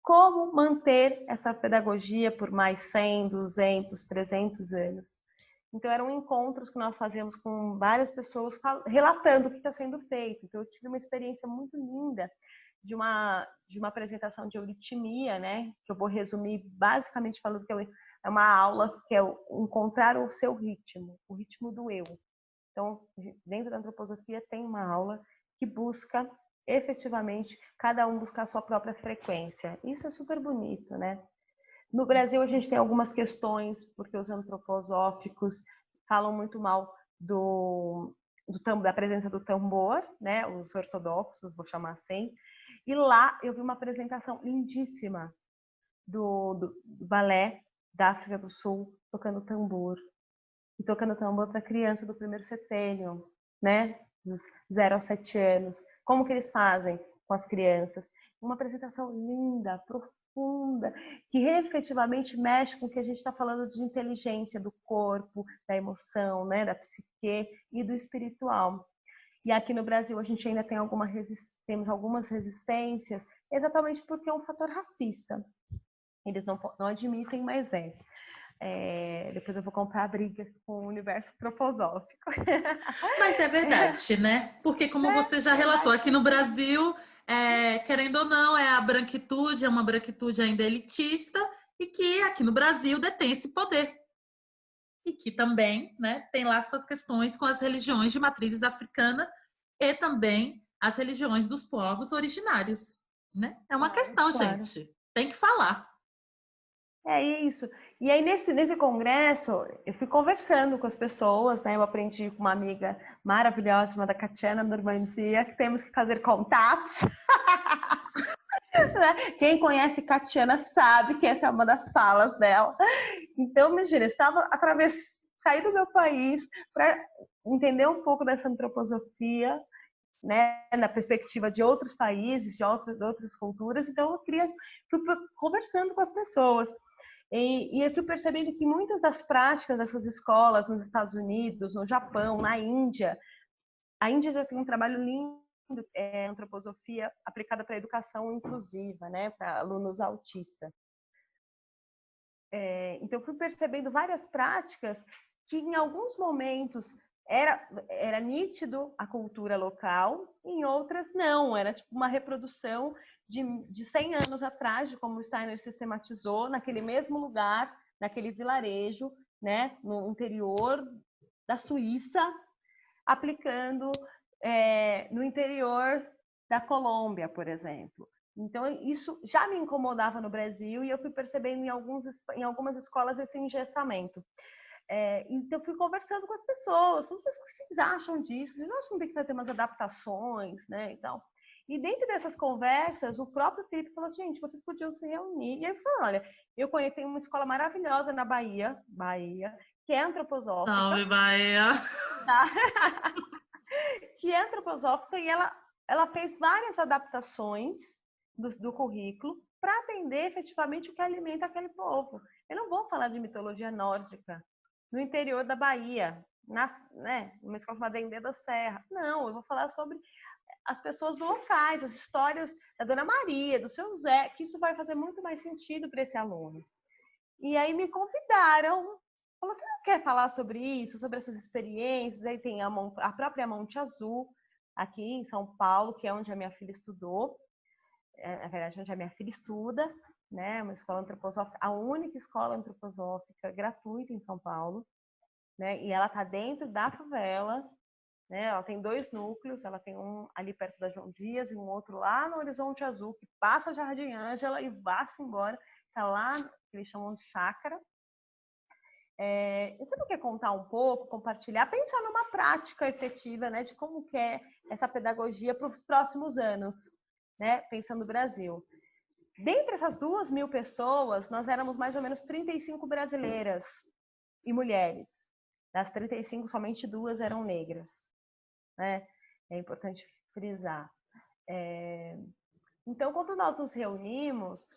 como manter essa pedagogia por mais 100, 200, 300 anos. Então, eram encontros que nós fazíamos com várias pessoas relatando o que está sendo feito. Então, eu tive uma experiência muito linda de uma apresentação de euritmia, né? Que eu vou resumir basicamente falando que é uma aula que é encontrar o seu ritmo, o ritmo do eu. Então, dentro da antroposofia tem uma aula que busca efetivamente cada um buscar a sua própria frequência. Isso é super bonito, né? No Brasil a gente tem algumas questões porque os antroposóficos falam muito mal da presença do tambor, né? Os ortodoxos, vou chamar assim. E lá eu vi uma apresentação lindíssima do balé da África do Sul tocando tambor. E tocando tambor para criança do primeiro setênio, né? dos 0 aos 7 anos, como que eles fazem com as crianças. Uma apresentação linda, profunda, que efetivamente mexe com o que a gente está falando de inteligência do corpo, da emoção, né, da psique e do espiritual. E aqui no Brasil a gente ainda tem temos algumas resistências, exatamente porque é um fator racista. Eles não admitem, mas depois eu vou comprar a briga com o universo antroposófico. Mas é verdade, né? Porque como você já relatou, aqui no Brasil, querendo ou não, a branquitude é uma branquitude ainda elitista e que aqui no Brasil detém esse poder. E que também, né, tem lá suas questões com as religiões de matrizes africanas e também as religiões dos povos originários, né? É uma questão, claro. gente. Tem que falar. É isso. E aí, nesse congresso, eu fui conversando com as pessoas, né? Eu aprendi com uma amiga maravilhosa chamada Catiana Normandia, que temos que fazer contatos. Quem conhece Catiana sabe que essa é uma das falas dela. Então, imagina, eu estava saí do meu país para entender um pouco dessa antroposofia, né, na perspectiva de outros países, de outras culturas. Então, fui conversando com as pessoas. E eu fui percebendo que muitas das práticas dessas escolas nos Estados Unidos, no Japão, na Índia, a Índia já tem um trabalho lindo, antroposofia aplicada para a educação inclusiva, né, para alunos autistas. Então, fui percebendo várias práticas que, em alguns momentos, era nítido a cultura local, em outras não, era tipo uma reprodução de 100 anos atrás, de como o Steiner sistematizou naquele mesmo lugar, naquele vilarejo, né, no interior da Suíça, aplicando no interior da Colômbia, por exemplo. Então, isso já me incomodava no Brasil e eu fui percebendo em algumas escolas esse engessamento. Então, fui conversando com as pessoas, o que vocês acham disso? Vocês acham que tem que fazer umas adaptações, né? Então, e dentro dessas conversas, o próprio Felipe falou assim, gente, vocês podiam se reunir. E aí eu falei, olha, eu conheci uma escola maravilhosa na Bahia, que é antroposófica. Salve, Bahia! Tá? Que é antroposófica, e ela fez várias adaptações do currículo para atender efetivamente o que alimenta aquele povo. Eu não vou falar de mitologia nórdica no interior da Bahia, numa escola chamada Dendê da Serra. Não, eu vou falar sobre as pessoas locais, as histórias da Dona Maria, do seu Zé, que isso vai fazer muito mais sentido para esse aluno. E aí me convidaram, falou, você não quer falar sobre isso, sobre essas experiências? Aí tem a própria Monte Azul, aqui em São Paulo, que é onde a minha filha estudou, na verdade, onde a minha filha estuda, né? Uma escola antroposófica, a única escola antroposófica gratuita em São Paulo, né? E ela está dentro da favela, né? Ela tem 2 núcleos, ela tem um ali perto da João Dias e um outro lá no Horizonte Azul, que passa Jardim Ângela e vai-se embora, está lá, que eles chamam de chácara. Você não quer contar um pouco, compartilhar, pensar numa prática efetiva, né, de como que é essa pedagogia para os próximos anos, né, pensando no Brasil. Dentre essas 2.000 pessoas, nós éramos mais ou menos 35 brasileiras e mulheres. Das 35, somente 2 eram negras, né? É importante frisar. Então, quando nós nos reunimos,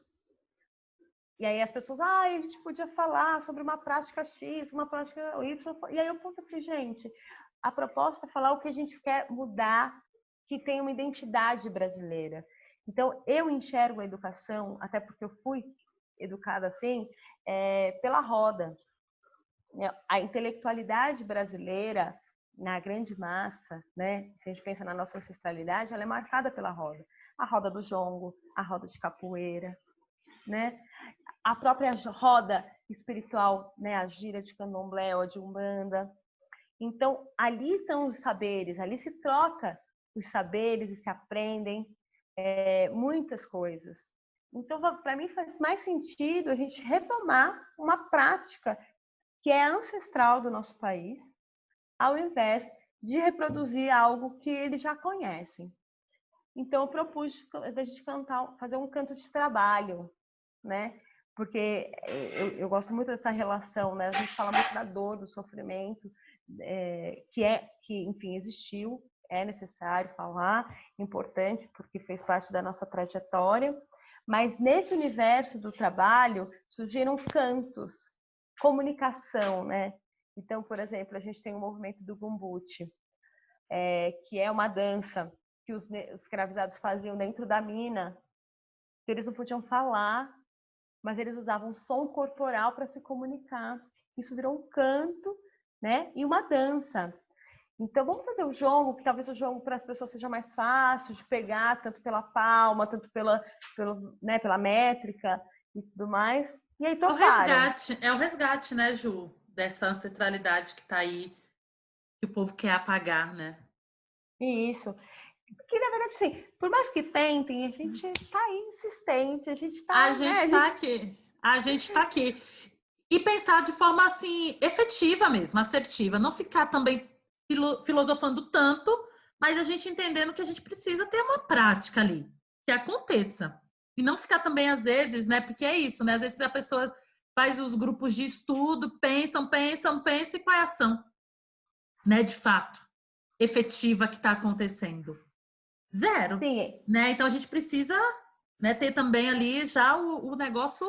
e aí as pessoas, a gente podia falar sobre uma prática X, uma prática Y, e aí eu falei, gente, a proposta é falar o que a gente quer mudar, que tem uma identidade brasileira. Então, eu enxergo a educação, até porque eu fui educada assim, pela roda. A intelectualidade brasileira, na grande massa, né? Se a gente pensa na nossa ancestralidade, ela é marcada pela roda. A roda do jongo, a roda de capoeira, né? A própria roda espiritual, né? A gira de candomblé ou de umbanda. Então, ali estão os saberes, ali se troca os saberes e se aprendem muitas coisas. Então, para mim, faz mais sentido a gente retomar uma prática que é ancestral do nosso país, ao invés de reproduzir algo que eles já conhecem. Então, eu propus a gente fazer um canto de trabalho, né? Porque eu gosto muito dessa relação, né? A gente fala muito da dor, do sofrimento, que enfim, existiu, é necessário falar, importante, porque fez parte da nossa trajetória. Mas nesse universo do trabalho surgiram cantos, comunicação, né? Então, por exemplo, a gente tem o movimento do Gumboot, que é uma dança que os escravizados faziam dentro da mina. Eles não podiam falar, mas eles usavam som corporal para se comunicar. Isso virou um canto, né? E uma dança. Então, vamos fazer o jongo, que talvez o jongo para as pessoas seja mais fácil de pegar, tanto pela palma, tanto pela métrica e tudo mais. E aí tocaram. É o resgate, né, Ju? Dessa ancestralidade que está aí, que o povo quer apagar, né? Isso. Porque, na verdade, assim, por mais que tentem, a gente está aí insistente, a gente está... A gente está aqui. A gente está aqui. E pensar de forma, assim, efetiva mesmo, assertiva. Não ficar também filosofando tanto, mas a gente entendendo que a gente precisa ter uma prática ali, que aconteça. E não ficar também, às vezes, né? Porque é isso, né? Às vezes a pessoa faz os grupos de estudo, pensam, e qual é a ação, né? De fato, efetiva que está acontecendo. Zero. Sim. Né? Então a gente precisa, né, ter também ali já o negócio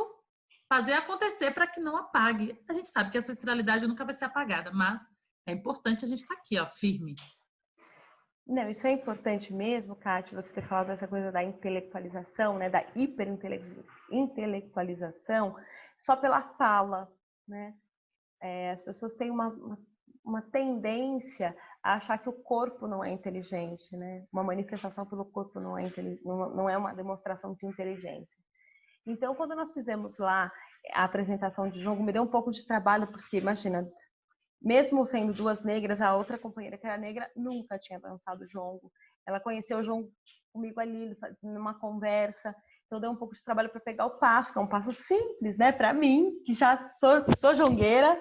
fazer acontecer para que não apague. A gente sabe que essa ancestralidade nunca vai ser apagada, mas é importante a gente estar aqui, ó, firme. Não, isso é importante mesmo, Kátia, você ter falado dessa coisa da intelectualização, né, da hiperintelectualização, só pela fala, né? As pessoas têm uma tendência a achar que o corpo não é inteligente, né? Uma manifestação pelo corpo não é uma demonstração de inteligência. Então, quando nós fizemos lá a apresentação de jogo, me deu um pouco de trabalho, porque, imagina, mesmo sendo duas negras, a outra companheira que era negra nunca tinha dançado jongo. Ela conheceu o jongo comigo ali, numa conversa. Então, deu um pouco de trabalho para pegar o passo, que é um passo simples, né? Para mim, que já sou jongueira,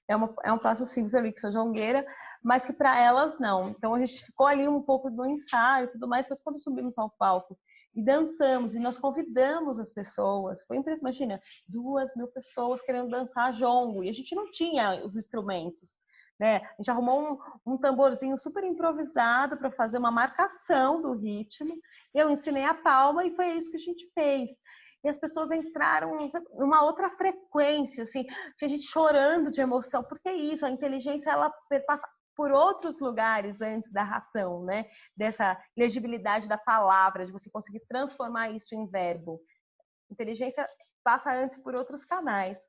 é um passo simples para mim, que sou jongueira, mas que para elas não. Então, a gente ficou ali um pouco no ensaio e tudo mais, mas quando subimos ao palco e dançamos, e nós convidamos as pessoas, foi impressionante, imagina, 2.000 pessoas querendo dançar jongo, e a gente não tinha os instrumentos, né? A gente arrumou um tamborzinho super improvisado para fazer uma marcação do ritmo, eu ensinei a palma e foi isso que a gente fez. E as pessoas entraram numa outra frequência, assim, tinha gente chorando de emoção, porque é isso, a inteligência, ela perpassa por outros lugares antes da ração, né? Dessa legibilidade da palavra, de você conseguir transformar isso em verbo. Inteligência passa antes por outros canais.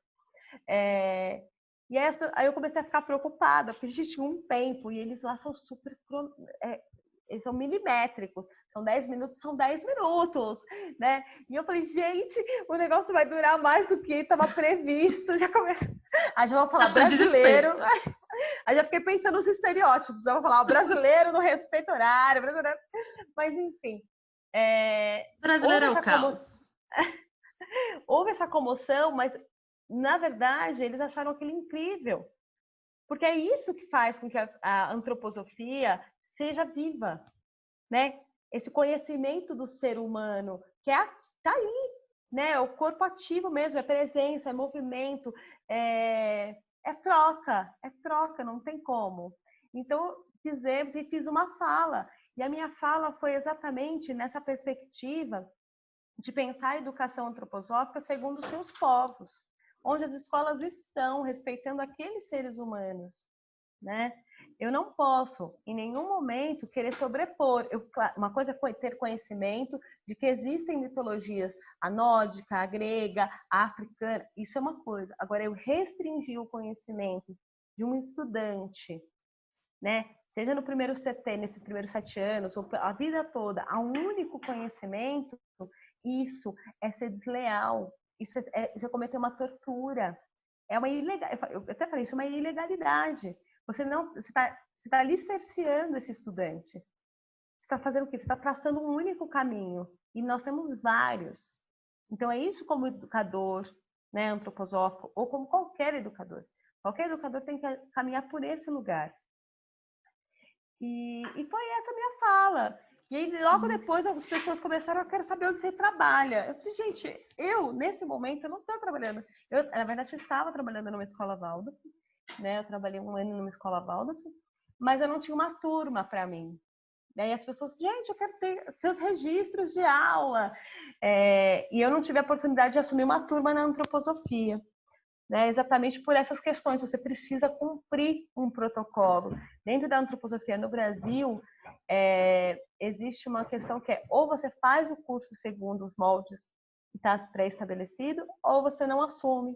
E aí eu comecei a ficar preocupada, porque a gente tinha um tempo, e eles lá são super... eles são milimétricos, são 10 minutos, são 10 minutos, né? E eu falei, gente, o negócio vai durar mais do que estava previsto. Já começou. Aí já vou falar brasileiro. Aí já fiquei pensando nos estereótipos. Já vou falar, o brasileiro não respeita horário, brasileiro... Mas, enfim. Brasileiro é o caos. Houve essa comoção, mas, na verdade, eles acharam aquilo incrível. Porque é isso que faz com que a antroposofia seja viva, né? Esse conhecimento do ser humano, que tá aí, né? O corpo ativo mesmo, é presença, é movimento, é troca, não tem como. Então, fiz uma fala, e a minha fala foi exatamente nessa perspectiva de pensar a educação antroposófica segundo os seus povos, onde as escolas estão respeitando aqueles seres humanos, né? Eu não posso, em nenhum momento, querer sobrepor. Uma coisa é ter conhecimento de que existem mitologias, a nórdica, a grega, a africana, isso é uma coisa. Agora, eu restringir o conhecimento de um estudante, né? Seja no primeiro CT, nesses primeiros 7 anos, ou a vida toda, a um único conhecimento, isso é ser desleal, isso é cometer uma tortura. É uma ilegalidade. Eu até falei, isso é uma ilegalidade. Você está ali cerceando esse estudante. Você está fazendo o quê? Você está traçando um único caminho. E nós temos vários. Então, é isso como educador, né, antroposófico, ou como qualquer educador. Qualquer educador tem que caminhar por esse lugar. E foi essa a minha fala. E aí, logo depois, as pessoas começaram a querer saber onde você trabalha. Eu falei, gente, nesse momento, eu não estou trabalhando. Na verdade, eu estava trabalhando numa escola Waldorf, né? Eu trabalhei 1 ano numa escola Waldorf, mas eu não tinha uma turma para mim. Daí as pessoas, gente, eu quero ter seus registros de aula. E eu não tive a oportunidade de assumir uma turma na antroposofia, né? Exatamente por essas questões. Você precisa cumprir um protocolo. Dentro da antroposofia no Brasil, existe uma questão que é ou você faz o curso segundo os moldes que está pré-estabelecido, ou você não assume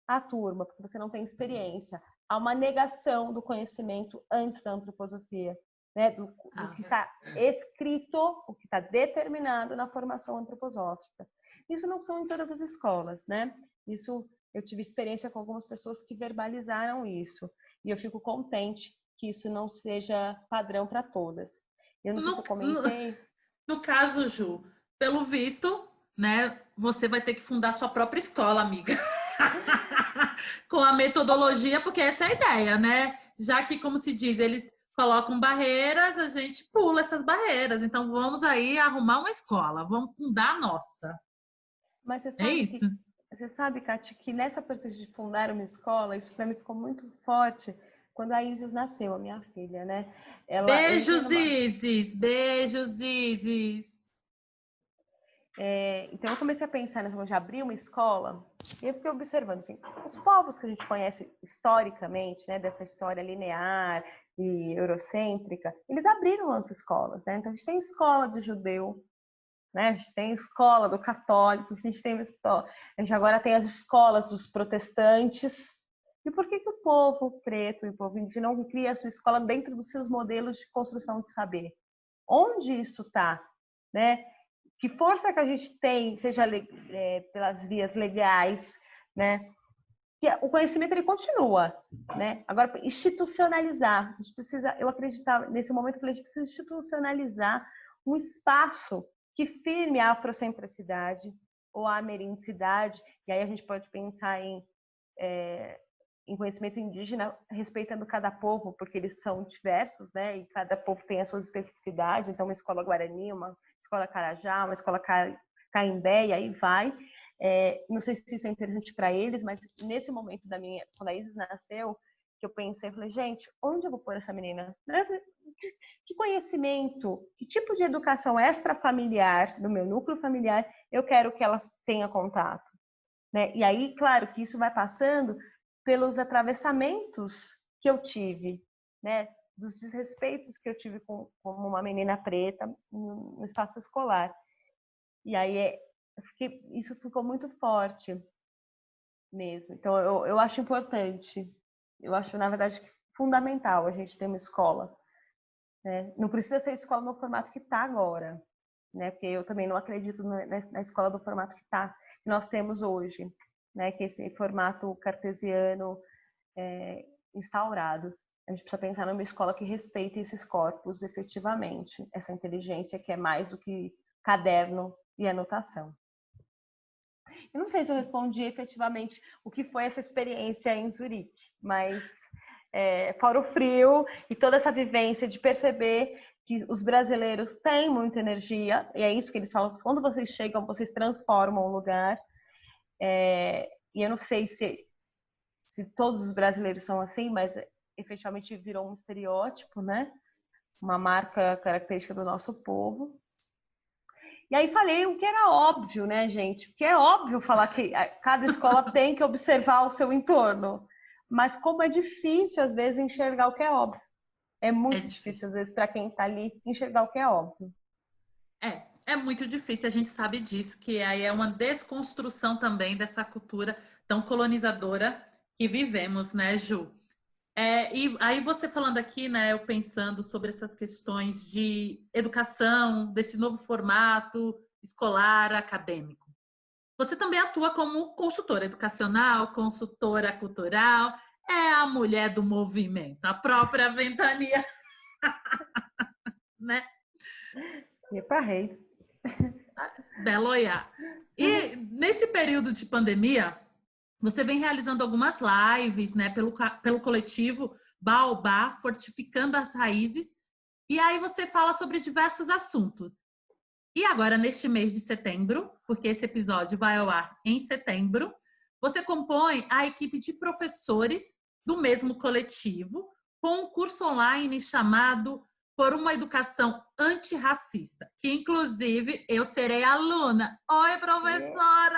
a turma, porque você não tem experiência. Há uma negação do conhecimento antes da antroposofia, né? Do que está escrito, o que está determinado na formação antroposófica. Isso não são em todas as escolas, né? Isso eu tive experiência com algumas pessoas que verbalizaram isso. E eu fico contente que isso não seja padrão para todas. Eu não sei se eu comentei. No caso, Ju, pelo visto, né, você vai ter que fundar sua própria escola, amiga. Com a metodologia, porque essa é a ideia, né? Já que, como se diz, eles colocam barreiras, a gente pula essas barreiras. Então, vamos aí arrumar uma escola, vamos fundar a nossa. Mas você É isso. Você sabe, Kátia, que nessa perspectiva de fundar uma escola, isso para mim ficou muito forte quando a Isis nasceu, a minha filha, né? Beijos, Isis! Beijos, Isis! Então, eu comecei a pensar nessa de abrir uma escola e eu fiquei observando, assim, os povos que a gente conhece historicamente, né, dessa história linear e eurocêntrica, eles abriram as escolas, né? Então, a gente tem escola do judeu, né? A gente tem escola do católico, a gente agora tem as escolas dos protestantes. E por que o povo preto e o povo indígena não cria a sua escola dentro dos seus modelos de construção de saber? Onde isso está, né? Que força que a gente tem, seja pelas vias legais, né? Que o conhecimento ele continua, né? Agora, institucionalizar, a gente precisa, eu acreditava nesse momento que a gente precisa institucionalizar um espaço que firme a afrocentricidade ou a amerindicidade, e aí a gente pode pensar em conhecimento indígena, respeitando cada povo, porque eles são diversos, né? E cada povo tem as suas especificidades, então uma escola Guarani, uma escola Carajá, uma escola Caimbé, e aí vai. Não sei se isso é interessante para eles, mas nesse momento quando a Isis nasceu, que eu pensei, falei, gente, onde eu vou pôr essa menina? Que conhecimento, que tipo de educação extrafamiliar, do meu núcleo familiar, eu quero que elas tenham contato, né? E aí, claro, que isso vai passando pelos atravessamentos que eu tive, né? Dos desrespeitos que eu tive como uma menina preta no espaço escolar. E aí, isso ficou muito forte mesmo. Então, eu acho importante, eu acho, na verdade, fundamental a gente ter uma escola. Não precisa ser escola no formato que está agora, né? Porque eu também não acredito na escola do formato que nós temos hoje, né? Que esse formato cartesiano instaurado. A gente precisa pensar numa escola que respeite esses corpos efetivamente, essa inteligência que é mais do que caderno e anotação. Eu não sei se eu respondi efetivamente o que foi essa experiência em Zurique, mas fora o frio e toda essa vivência de perceber que os brasileiros têm muita energia, e é isso que eles falam, quando vocês chegam, vocês transformam o lugar. E eu não sei se todos os brasileiros são assim, mas efetivamente virou um estereótipo, né? Uma marca característica do nosso povo. E aí falei o que era óbvio, né, gente? Porque é óbvio falar que cada escola tem que observar o seu entorno. Mas como é difícil, às vezes, enxergar o que é óbvio. É muito difícil, às vezes, para quem está ali, enxergar o que é óbvio. É muito difícil, a gente sabe disso, que aí é uma desconstrução também dessa cultura tão colonizadora que vivemos, né, Ju? E aí você falando aqui, né, eu pensando sobre essas questões de educação, desse novo formato escolar, acadêmico. Você também atua como consultora educacional, consultora cultural, é a mulher do movimento, a própria Ventania, né? Me parrei. Beloiá. E nesse período de pandemia, você vem realizando algumas lives, né, pelo coletivo Baobá, Fortificando as Raízes, e aí você fala sobre diversos assuntos. E agora, neste mês de setembro, porque esse episódio vai ao ar em setembro, você compõe a equipe de professores do mesmo coletivo com um curso online chamado por uma educação antirracista, que inclusive eu serei aluna. Oi, professora!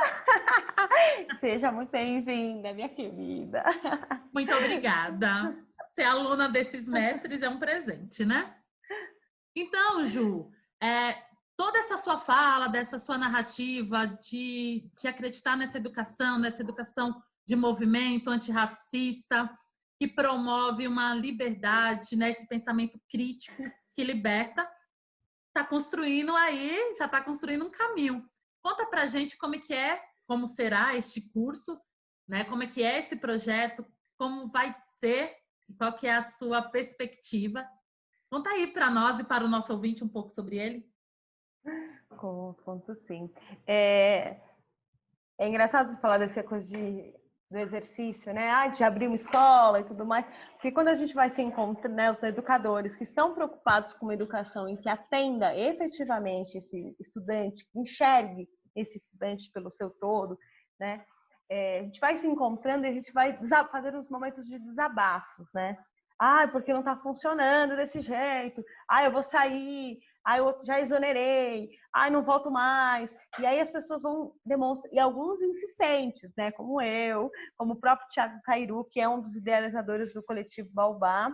Seja muito bem-vinda, minha querida. Muito obrigada. Ser aluna desses mestres é um presente, né? Então, Ju, toda essa sua fala, dessa sua narrativa de acreditar nessa educação de movimento antirracista, que promove uma liberdade, né, esse pensamento crítico que liberta, já está construindo um caminho. Conta pra gente como será este curso, né? Como é que é esse projeto, como vai ser, qual que é a sua perspectiva. Conta aí para nós e para o nosso ouvinte um pouco sobre ele. Conto sim. É engraçado falar dessa coisa do exercício, né? De abrir uma escola e tudo mais, porque quando a gente vai se encontrar, né, os educadores que estão preocupados com uma educação em que atenda efetivamente esse estudante, enxergue esse estudante pelo seu todo, né? A gente vai se encontrando e a gente vai fazer uns momentos de desabafos, né? Porque não está funcionando desse jeito. Eu vou sair. Eu já exonerei. Não volto mais. E aí as pessoas vão demonstrar, e alguns insistentes, né? Como eu, como o próprio Thiago Cairu, que é um dos idealizadores do coletivo Baobá.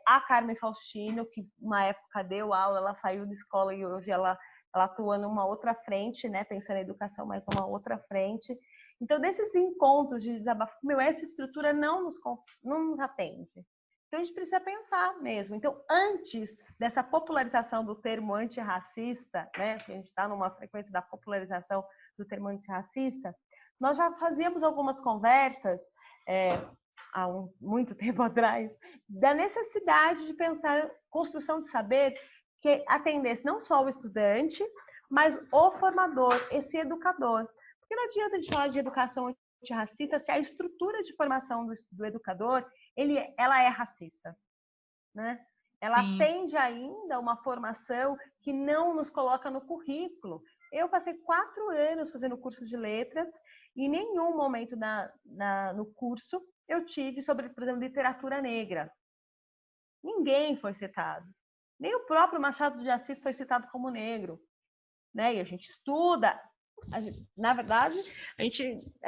A Carmen Faustino, que uma época deu aula, ela saiu da escola e hoje ela atua numa outra frente, né? Pensando em educação, mas numa outra frente. Então, desses encontros de desabafo, essa estrutura não nos atende. Então, a gente precisa pensar mesmo. Então, antes dessa popularização do termo antirracista, né, que a gente está numa frequência da popularização do termo antirracista, nós já fazíamos algumas conversas, há muito tempo atrás, da necessidade de pensar construção de saber que atendesse não só o estudante, mas o formador, esse educador. Porque não adianta a gente falar de educação antirracista se a estrutura de formação do educador ela é racista, né? Ela atende ainda uma formação que não nos coloca no currículo. Eu passei 4 anos fazendo curso de letras e em nenhum momento no curso eu tive sobre, por exemplo, literatura negra. Ninguém foi citado. Nem o próprio Machado de Assis foi citado como negro, né? E a gente estuda. Na verdade, a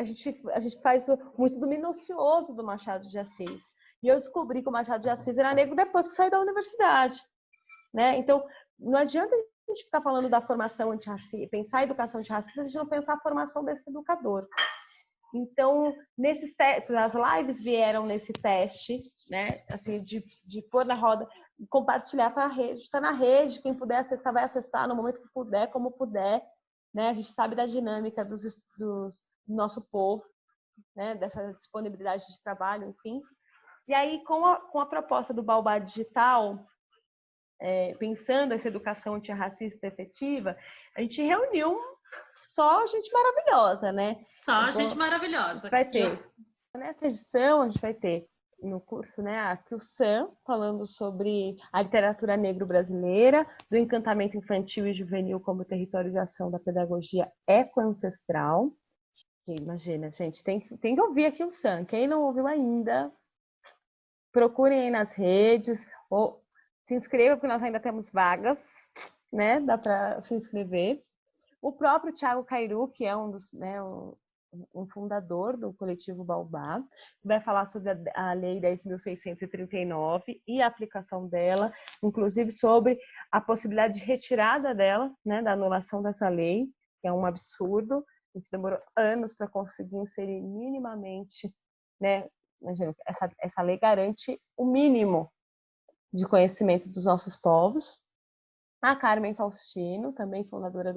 gente faz um estudo minucioso do Machado de Assis. E eu descobri que o Machado de Assis era negro depois que saí da universidade, né? Então, não adianta a gente ficar falando da formação antirracista, pensar a educação antirracista, a gente não pensar a formação desse educador. Então, as lives vieram nesse teste, né? Assim, de pôr na roda, compartilhar para a rede, está na rede, quem puder acessar, vai acessar no momento que puder, como puder. Né? A gente sabe da dinâmica do nosso povo, né? Dessa disponibilidade de trabalho, enfim. E aí, com a proposta do Baobá Digital, pensando essa educação antirracista efetiva, a gente reuniu só gente maravilhosa, né? Só gente maravilhosa. Vai ter. Nessa edição, a gente vai ter no curso, né, a Kilsan, falando sobre a literatura negro-brasileira, do encantamento infantil e juvenil como território de ação da pedagogia ecoancestral. Que, imagina, gente, tem que ouvir a Kilsan. Quem não ouviu ainda, procurem aí nas redes, ou se inscreva, porque nós ainda temos vagas, né, dá para se inscrever. O próprio Thiago Cairu, que é um fundador do coletivo Baobá, vai falar sobre a Lei 10.639 e a aplicação dela, inclusive sobre a possibilidade de retirada dela, né, da anulação dessa lei, que é um absurdo. A gente demorou anos para conseguir inserir minimamente, né? Imagina, essa lei garante o mínimo de conhecimento dos nossos povos. A Carmen Faustino, também fundadora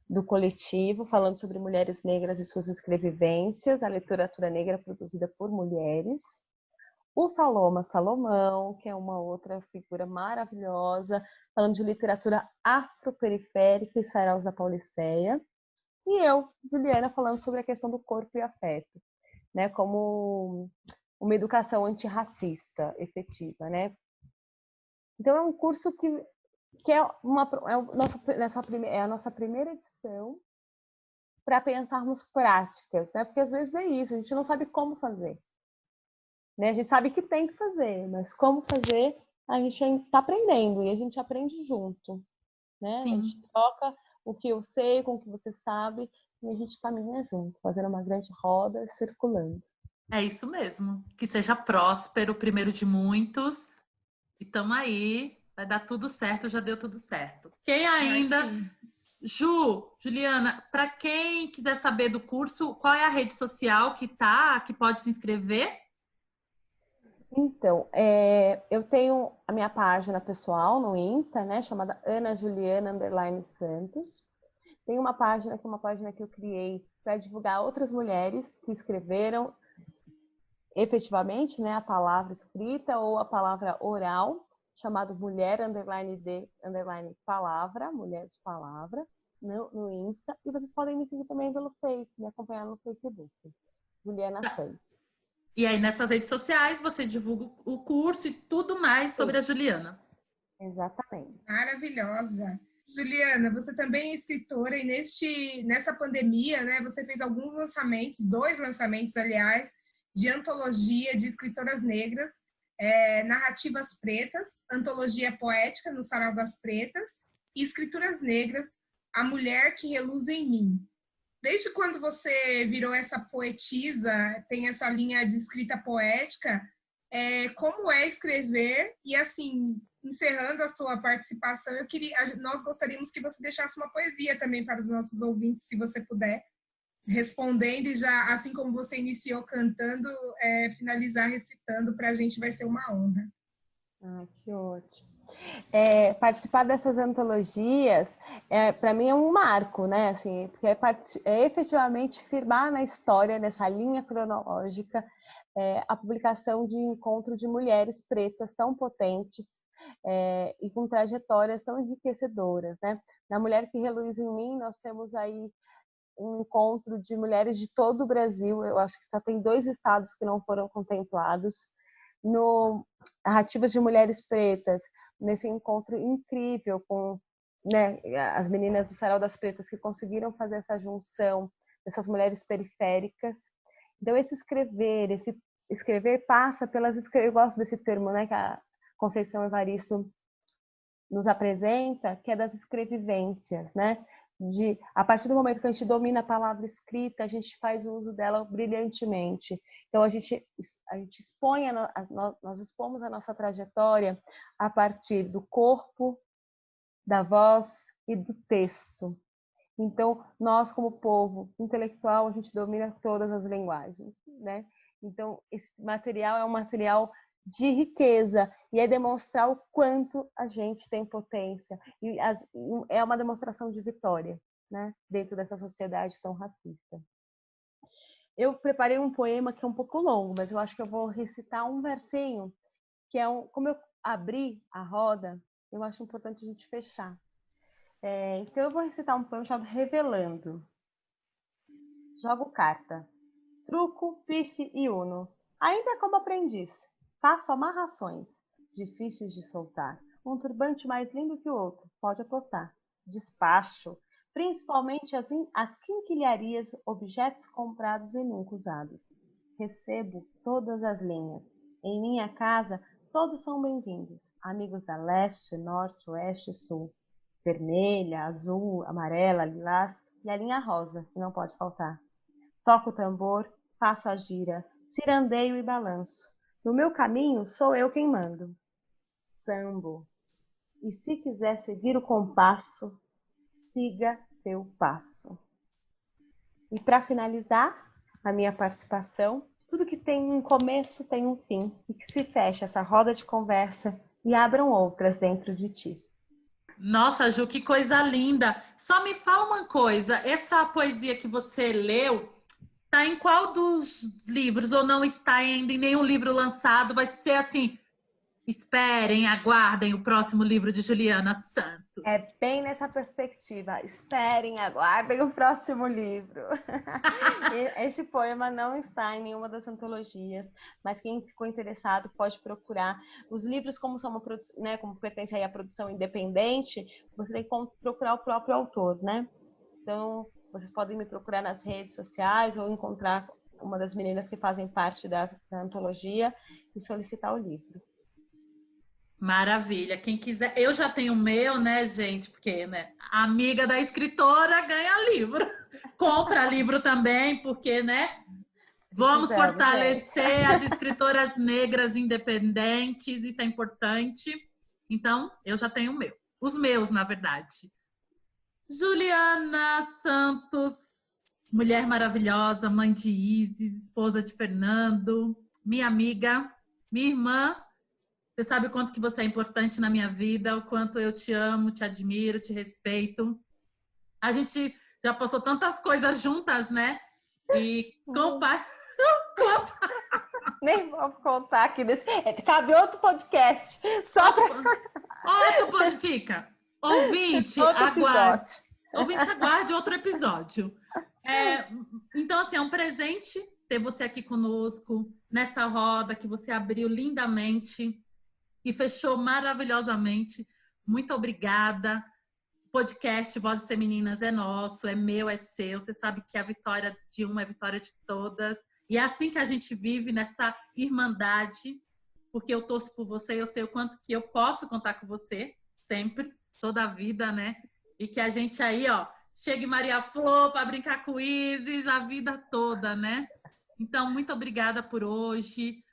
do coletivo, falando sobre mulheres negras e suas escrevivências, a literatura negra produzida por mulheres. O Saloma Salomão, que é uma outra figura maravilhosa, falando de literatura afroperiférica e saraus da Pauliceia. E eu, Juliana, falando sobre a questão do corpo e afeto, né, como uma educação antirracista efetiva, né? Então é um curso que é a nossa primeira edição para pensarmos práticas, né? Porque às vezes é isso, a gente não sabe como fazer, né? A gente sabe que tem que fazer, mas como fazer a gente está aprendendo e a gente aprende junto, né? Sim. A gente troca o que eu sei com o que você sabe e a gente caminha junto, fazendo uma grande roda circulando. É isso mesmo. Que seja próspero, o primeiro de muitos. E tamo aí. Vai dar tudo certo, já deu tudo certo. Quem ainda... sim. Juliana, para quem quiser saber do curso, qual é a rede social que pode se inscrever? Então, eu tenho a minha página pessoal no Insta, né, chamada Ana Juliana _Santos. Tem uma página que é uma página que eu criei para divulgar outras mulheres que escreveram efetivamente, né, a palavra escrita ou a palavra oral, chamado Mulher _de_palavra, Mulher de Palavra, no Insta. E vocês podem me seguir também pelo Face, me acompanhar no Facebook, Juliana Santos. E aí, nessas redes sociais, você divulga o curso e tudo mais sobre a Juliana. Exatamente. Maravilhosa. Juliana, você também é escritora e nessa pandemia, né, você fez alguns lançamentos, 2 lançamentos, aliás, de antologia de escritoras negras, Narrativas Pretas, antologia poética no Sarau das Pretas, e Escrituras Negras, A Mulher que Reluz em Mim. Desde quando você virou essa poetisa, tem essa linha de escrita poética, como é escrever? E assim, encerrando a sua participação, nós gostaríamos que você deixasse uma poesia também para os nossos ouvintes, se você puder, respondendo e já, assim como você iniciou cantando, finalizar recitando, para a gente vai ser uma honra. Que ótimo. Participar dessas antologias, para mim é um marco, né? Assim, porque é efetivamente firmar na história, nessa linha cronológica, a publicação de encontro de mulheres pretas tão potentes e com trajetórias tão enriquecedoras, né? Na Mulher que Reluz em Mim, nós temos aí um encontro de mulheres de todo o Brasil. Eu acho que só tem 2 estados que não foram contemplados. No Narrativas de Mulheres Pretas, nesse encontro incrível com, né, as meninas do Sarau das Pretas que conseguiram fazer essa junção dessas mulheres periféricas. Então, esse escrever passa pelas... Eu gosto desse termo, né, que a Conceição Evaristo nos apresenta, que é das escrevivências, né? A partir do momento que a gente domina a palavra escrita, a gente faz uso dela brilhantemente. Então, a gente expõe, nós expomos a nossa trajetória a partir do corpo, da voz e do texto. Então, nós, como povo intelectual, a gente domina todas as linguagens, né? Então, esse material é um material de riqueza e é demonstrar o quanto a gente tem potência e é uma demonstração de vitória, né, dentro dessa sociedade tão racista. Eu preparei um poema que é um pouco longo, mas eu acho que eu vou recitar um versinho que como eu abri a roda, eu acho importante a gente fechar. Então eu vou recitar um poema chamado Revelando. Jogo carta, truco, pife e uno, ainda como aprendiz. Faço amarrações, difíceis de soltar. Um turbante mais lindo que o outro, pode apostar. Despacho, principalmente as quinquilharias, objetos comprados e nunca usados. Recebo todas as linhas. Em minha casa, todos são bem-vindos. Amigos da leste, norte, oeste e sul. Vermelha, azul, amarela, lilás e a linha rosa, que não pode faltar. Toco o tambor, faço a gira, cirandeio e balanço. No meu caminho, sou eu quem mando. Sambo. E se quiser seguir o compasso, siga seu passo. E para finalizar a minha participação, tudo que tem um começo tem um fim. E que se feche essa roda de conversa e abram outras dentro de ti. Nossa, Ju, que coisa linda! Só me fala uma coisa, essa poesia que você leu, tá em qual dos livros ou não está ainda em nenhum livro lançado? Vai ser assim, esperem, aguardem o próximo livro de Juliana Santos. É bem nessa perspectiva. Esperem, aguardem o próximo livro. Este poema não está em nenhuma das antologias, mas quem ficou interessado pode procurar. Os livros, como são né, como pertence aí à produção independente, você tem que procurar o próprio autor, né? Então, vocês podem me procurar nas redes sociais ou encontrar uma das meninas que fazem parte da antologia e solicitar o livro. Maravilha. Quem quiser, eu já tenho o meu, né, gente? Porque, né, a amiga da escritora ganha livro. Compra livro também, porque, né? Vamos Precisamos, fortalecer as escritoras negras independentes, isso é importante. Então, eu já tenho o meu. Os meus, na verdade. Juliana Santos, mulher maravilhosa, mãe de Isis, esposa de Fernando, minha amiga, minha irmã. Você sabe o quanto que você é importante na minha vida, o quanto eu te amo, te admiro, te respeito. A gente já passou tantas coisas juntas, né? E Nem vou contar aqui nesse. Cabe outro podcast. Só para. Fica. Ouvinte, aguarde outro episódio. Então, assim, é um presente ter você aqui conosco, nessa roda que você abriu lindamente e fechou maravilhosamente. Muito obrigada. O podcast Vozes Femininas é nosso, é meu, é seu. Você sabe que a vitória de uma é a vitória de todas. E é assim que a gente vive, nessa irmandade, porque eu torço por você, eu sei o quanto que eu posso contar com você, sempre, toda a vida, né? E que a gente aí, ó, chegue Maria Flor para brincar com Isis a vida toda, né? Então, muito obrigada por hoje,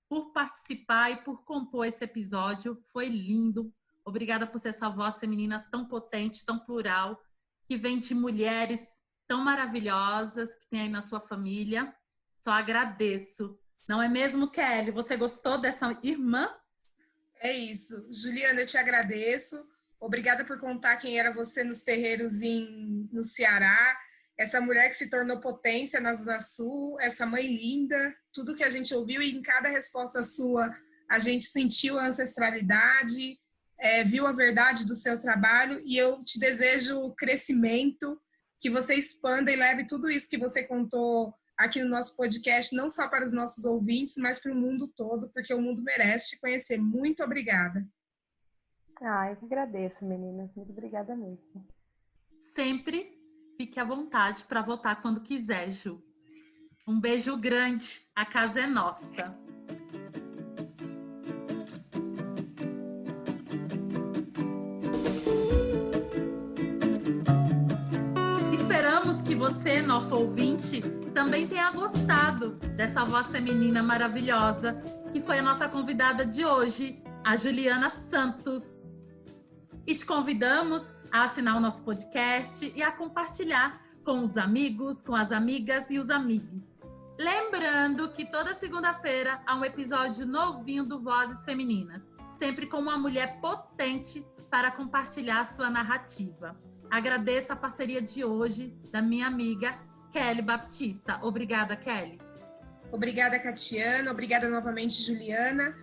por participar e por compor esse episódio. Foi lindo. Obrigada por ser essa voz feminina tão potente, tão plural, que vem de mulheres tão maravilhosas que tem aí na sua família. Só agradeço. Não é mesmo, Kelly? Você gostou dessa irmã? É isso. Juliana, eu te agradeço. Obrigada por contar quem era você nos terreiros no Ceará. Essa mulher que se tornou potência na Zona Sul, essa mãe linda, tudo que a gente ouviu, e em cada resposta sua a gente sentiu a ancestralidade, viu a verdade do seu trabalho, e eu te desejo crescimento, que você expanda e leve tudo isso que você contou aqui no nosso podcast, não só para os nossos ouvintes, mas para o mundo todo, porque o mundo merece te conhecer. Muito obrigada. Eu que agradeço, meninas. Muito obrigada mesmo. Sempre fique à vontade para voltar quando quiser, Ju. Um beijo grande. A casa é nossa. Esperamos que você, nosso ouvinte, também tenha gostado dessa voz feminina maravilhosa, que foi a nossa convidada de hoje, a Juliana Santos. E te convidamos a assinar o nosso podcast e a compartilhar com os amigos, com as amigas e os amigos. Lembrando que toda segunda-feira há um episódio novinho do Vozes Femininas, sempre com uma mulher potente para compartilhar sua narrativa. Agradeço a parceria de hoje da minha amiga Kelly Baptista. Obrigada, Kelly. Obrigada, Catiana. Obrigada novamente, Juliana.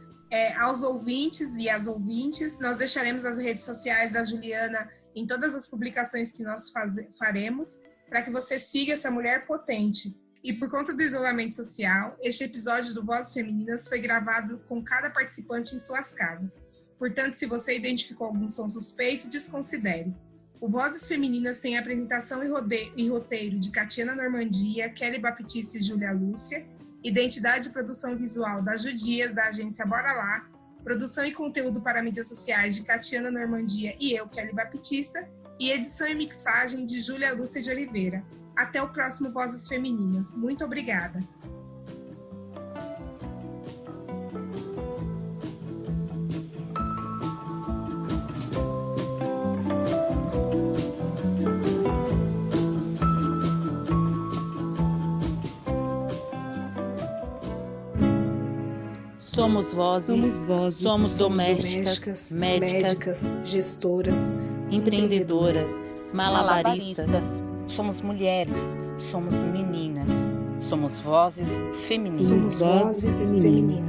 Aos ouvintes e às ouvintes, nós deixaremos as redes sociais da Juliana em todas as publicações que nós faremos, para que você siga essa mulher potente. E por conta do isolamento social, este episódio do Vozes Femininas foi gravado com cada participante em suas casas. Portanto, se você identificou algum som suspeito, desconsidere. O Vozes Femininas tem apresentação e roteiro de Catiana Normandia, Kelly Baptista e Júlia Lúcia, identidade e produção visual da Judias, da agência Bora Lá, produção e conteúdo para mídias sociais de Catiana Normandia e eu, Kelly Baptista, e edição e mixagem de Júlia Lúcia de Oliveira. Até o próximo Vozes Femininas. Muito obrigada. Somos vozes, somos domésticas, médicas, gestoras, empreendedoras, malabaristas. Somos mulheres, somos meninas, somos vozes femininas. Somos vozes femininas.